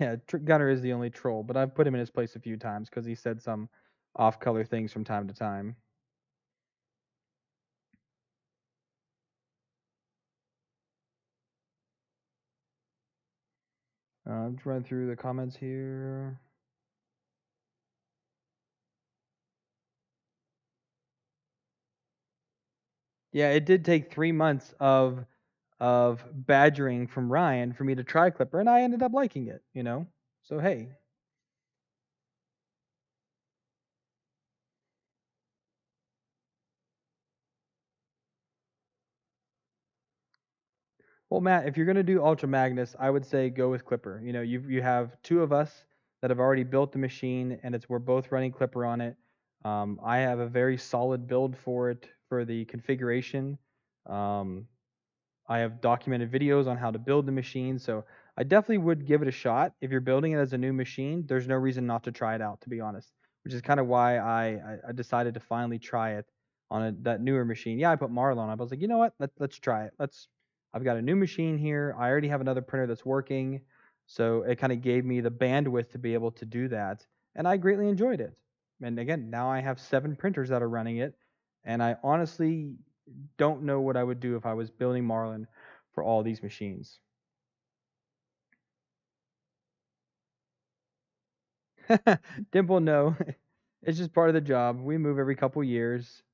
Yeah, Gunner is the only troll, but I've put him in his place a few times because he said some off-color things from time to time. Let's run through the comments here. Yeah, it did take 3 months of badgering from Ryan for me to try Clipper, and I ended up liking it. So hey. Well, Matt, if you're gonna do Ultra Magnus, I would say go with Clipper. You have two of us that have already built the machine, and we're both running Clipper on it. I have a very solid build for it for the configuration. Um, I have documented videos on how to build the machine, so I definitely would give it a shot. If you're building it as a new machine, there's no reason not to try it out, to be honest. Which is kind of why I decided to finally try it on that newer machine. Yeah, I put Marlon. I was like, you know what? Let's try it. I've got a new machine here. I already have another printer that's working, so it kind of gave me the bandwidth to be able to do that, and I greatly enjoyed it. And again, now I have 7 printers that are running it, and I honestly don't know what I would do if I was building Marlin for all these machines. Dimple, no. It's just part of the job. We move every couple years.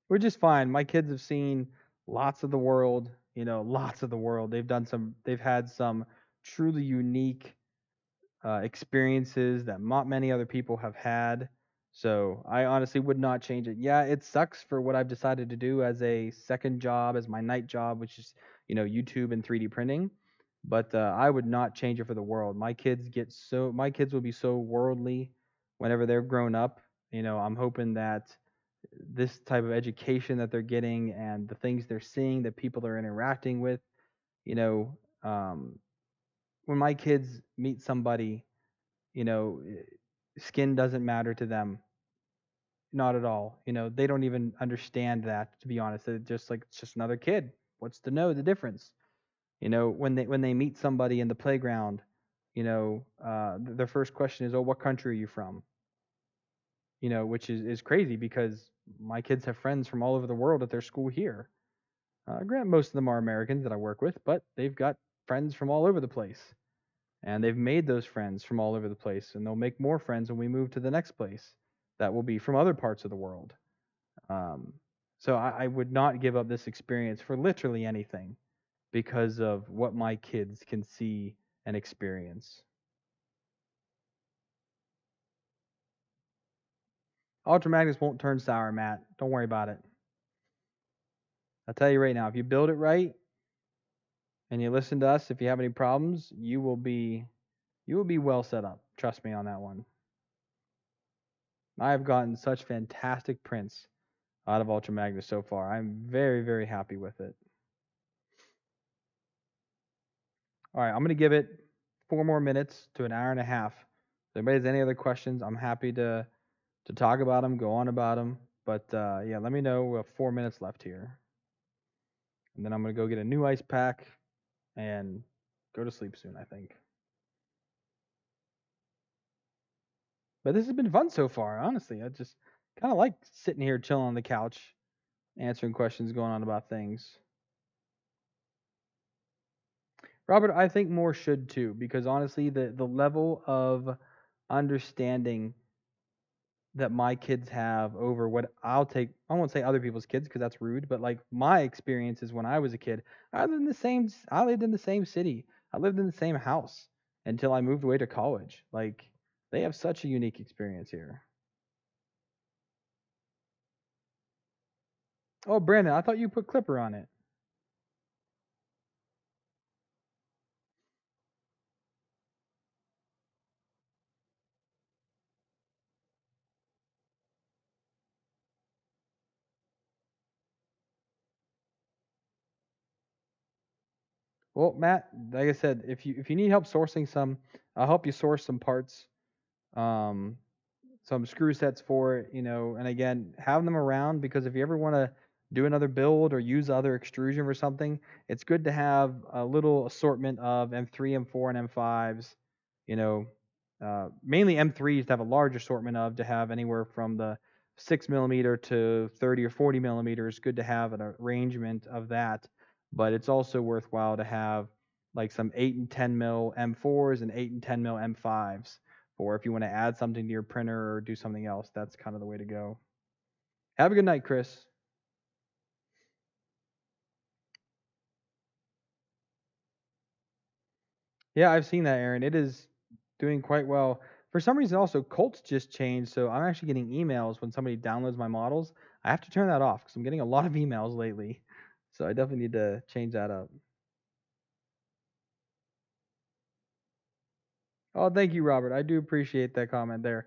We're just fine. My kids have seen lots of the world, lots of the world. They've had some truly unique experiences that not many other people have had. So I honestly would not change it. Yeah, it sucks for what I've decided to do as a second job, as my night job, which is YouTube and 3D printing. But I would not change it for the world. My kids will be so worldly whenever they're grown up. I'm hoping that this type of education that they're getting and the things they're seeing that people are interacting with, you know, um, when my kids meet somebody, you know, skin doesn't matter to them. Not at all. They don't even understand that, to be honest. They're just like, it's just another kid. What's to know the difference? When they meet somebody in the playground, their first question is, "Oh, what country are you from?" Which is crazy because my kids have friends from all over the world at their school here. Grant, most of them are Americans that I work with, but they've got friends from all over the place, and they've made those friends from all over the place, and they'll make more friends when we move to the next place that will be from other parts of the world. Um, so I would not give up this experience for literally anything because of what my kids can see and experience. Ultra magnets won't turn sour, Matt. Don't worry about it. I'll tell you right now, if you build it right and you listen to us, if you have any problems, you will be well set up. Trust me on that one. I have gotten such fantastic prints out of Ultra Magnus so far. I'm very, very happy with it. All right, I'm going to give it 4 more minutes to an hour and a half. If anybody has any other questions, I'm happy to talk about them, go on about them. But yeah, let me know. We have 4 minutes left here. And then I'm going to go get a new ice pack and go to sleep soon, I think. But this has been fun so far, honestly. I just kind of like sitting here chilling on the couch, answering questions, going on about things. Robert, I think more should too, because honestly, the level of understanding that my kids have over what I won't say other people's kids because that's rude, but like my experiences when I was a kid, I lived in the same city. I lived in the same house until I moved away to college. Like they have such a unique experience here. Oh, Brandon, I thought you put Clipper on it. Well, Matt, like I said, if you need help sourcing some, I'll help you source some parts. Um, some screw sets for it, and again, have them around because if you ever want to do another build or use other extrusion for something, it's good to have a little assortment of M3, M4, and M5s. You know, mainly M3s to have a large assortment of to have anywhere from the 6 millimeter to 30 or 40 millimeters. Good to have an arrangement of that, but it's also worthwhile to have like some 8 and 10 mil M4s and 8 and 10 mil M5s or if you want to add something to your printer or do something else, that's kind of the way to go. Have a good night, Chris. Yeah, I've seen that, Aaron. It is doing quite well. For some reason, also, Colts just changed, so I'm actually getting emails when somebody downloads my models. I have to turn that off because I'm getting a lot of emails lately. So I definitely need to change that up. Oh, thank you, Robert. I do appreciate that comment there.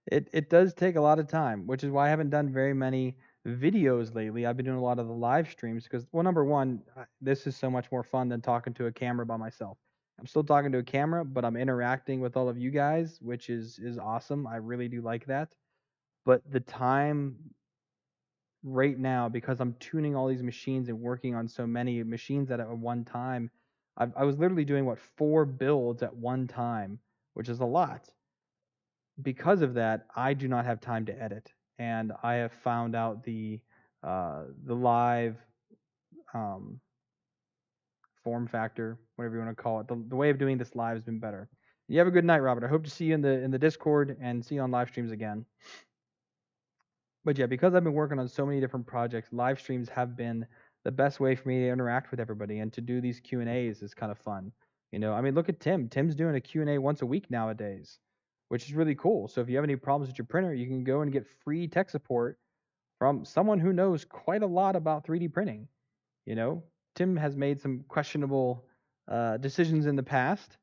It does take a lot of time, which is why I haven't done very many videos lately. I've been doing a lot of the live streams because, well, number one, this is so much more fun than talking to a camera by myself. I'm still talking to a camera, but I'm interacting with all of you guys, which is awesome. I really do like that. But the time right now, because I'm tuning all these machines and working on so many machines at one time, I was literally doing what 4 builds at one time, which is a lot because of that, I do not have time to edit, and I have found out the live um, form factor, whatever you want to call it. The way of doing this live has been better. You have a good night, Robert. I hope to see you in the Discord and see you on live streams again. But yeah, because I've been working on so many different projects, live streams have been the best way for me to interact with everybody and to do these Q&As is kind of fun. I mean, look at Tim. Tim's doing a Q&A once a week nowadays, which is really cool. So if you have any problems with your printer, you can go and get free tech support from someone who knows quite a lot about 3D printing. You know, Tim has made some questionable decisions in the past,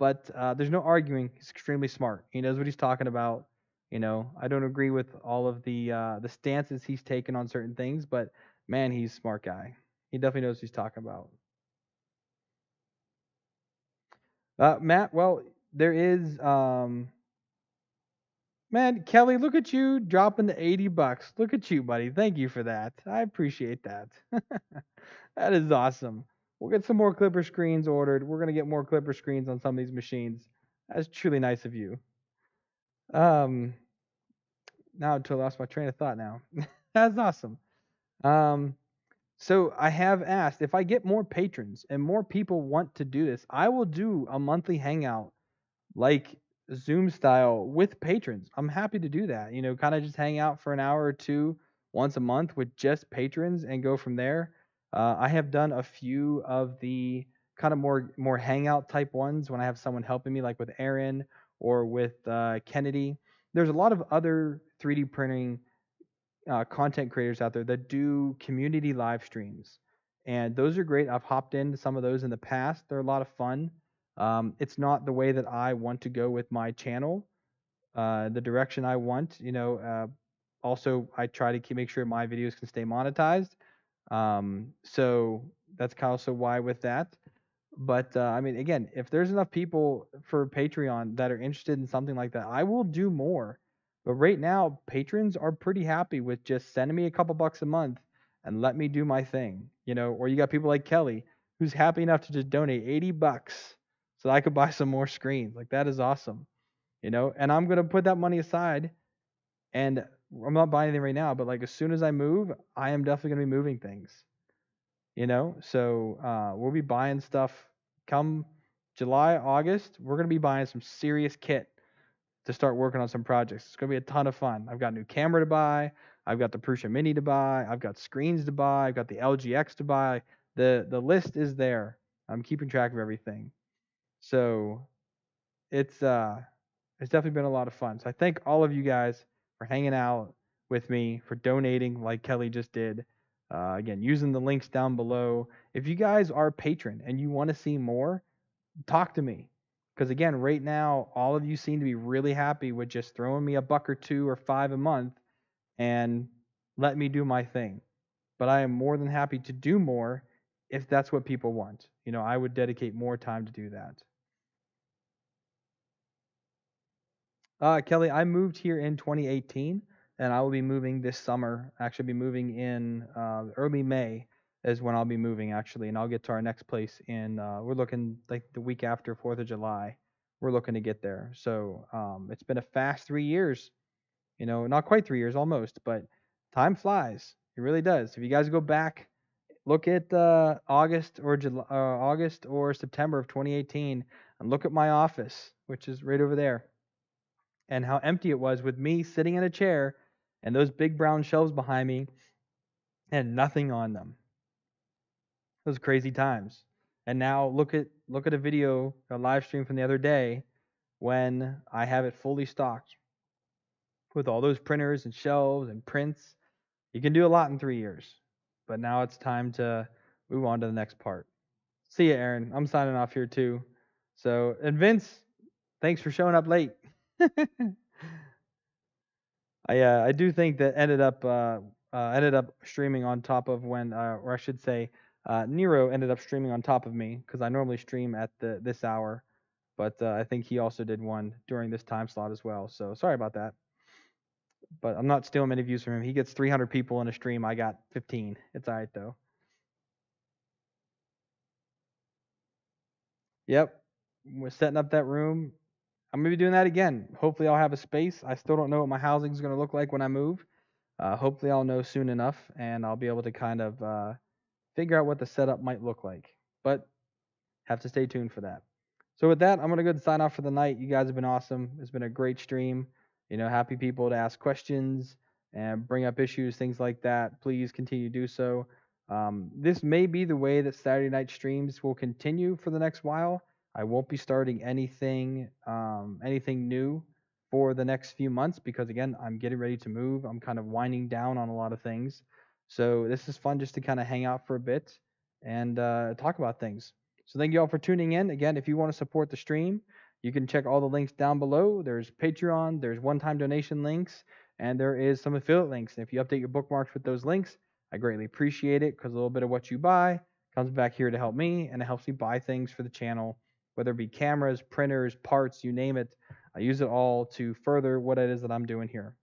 but there's no arguing. He's extremely smart. He knows what he's talking about. I don't agree with all of the stances he's taken on certain things, but man, he's a smart guy. He definitely knows what he's talking about. Matt, well, there is Man, Kelly, look at you dropping the $80. Look at you, buddy. Thank you for that. I appreciate that. That is awesome. We'll get some more Clipper screens ordered. We're gonna get more Clipper screens on some of these machines. That's truly nice of you. Um, now until I lost my train of thought now. That's awesome. Um, so I have asked if I get more patrons and more people want to do this, I will do a monthly hangout like Zoom style with patrons. I'm happy to do that. Kind of just hang out for an hour or two once a month with just patrons and go from there. I have done a few of the kind of more hangout type ones when I have someone helping me, like with Aaron or with Kennedy. There's a lot of other 3D printing content creators out there that do community live streams, and those are great. I've hopped into some of those in the past. They're a lot of fun. It's not the way that I want to go with my channel, the direction I want. Also, I try to make sure my videos can stay monetized. So that's kind of also why with that. But I mean, again, if there's enough people for Patreon that are interested in something like that, I will do more. But right now, patrons are pretty happy with just sending me a couple bucks a month and let me do my thing. Or you got people like Kelly who's happy enough to just donate $80 so I could buy some more screens. Like that is awesome. And I'm gonna put that money aside, and I'm not buying anything right now, but like as soon as I move, I am definitely gonna be moving things. So we'll be buying stuff come July, August. We're gonna be buying some serious kit to start working on some projects. It's gonna be a ton of fun. I've got a new camera to buy. I've got the Prusa Mini to buy. I've got screens to buy. I've got the LGX to buy. The list is there. I'm keeping track of everything. So it's uh it's definitely been a lot of fun. So I thank all of you guys for hanging out with me, for donating like Kelly just did. Again, using the links down below. If you guys are a patron and you want to see more, talk to me. Because again, right now, all of you seem to be really happy with just throwing me a buck or two or five a month and let me do my thing. But I am more than happy to do more if that's what people want. I would dedicate more time to do that. Kelly, I moved here in 2018, and I will be moving this summer. Actually, be moving in early May is when I'll be moving actually, and I'll get to our next place in. We're looking like the week after 4th of July. We're looking to get there. So it's been a fast 3 years. Not quite 3 years, almost, but time flies. It really does. If you guys go back, look at August or July, August or September of 2018, and look at my office, which is right over there, and how empty it was with me sitting in a chair and those big brown shelves behind me and nothing on them. Those crazy times. And now look at a video, a live stream from the other day when I have it fully stocked with all those printers and shelves and prints. You can do a lot in 3 years. But now it's time to move on to the next part. See ya, Aaron. I'm signing off here too. So, and Vince, thanks for showing up late. I do think that ended up streaming on top of when, or I should say, Nero ended up streaming on top of me because I normally stream at this hour, but I think he also did one during this time slot as well. So sorry about that, but I'm not stealing many views from him. He gets 300 people in a stream. I got 15. It's all right though. Yep, we're setting up that room. I'm gonna be doing that again. Hopefully, I'll have a space. I still don't know what my housing is gonna look like when I move. Hopefully, I'll know soon enough, and I'll be able to kind of figure out what the setup might look like. But have to stay tuned for that. So with that, I'm gonna go and sign off for the night. You guys have been awesome. It's been a great stream. Happy people to ask questions and bring up issues, things like that. Please continue to do so. This may be the way that Saturday night streams will continue for the next while. I won't be starting anything new for the next few months because again, I'm getting ready to move. I'm kind of winding down on a lot of things. So this is fun just to kind of hang out for a bit and talk about things. So thank you all for tuning in. Again, if you want to support the stream, you can check all the links down below. There's Patreon, there's one-time donation links, and there is some affiliate links. And if you update your bookmarks with those links, I greatly appreciate it because a little bit of what you buy comes back here to help me, and it helps me buy things for the channel, whether it be cameras, printers, parts, you name it. I use it all to further what it is that I'm doing here.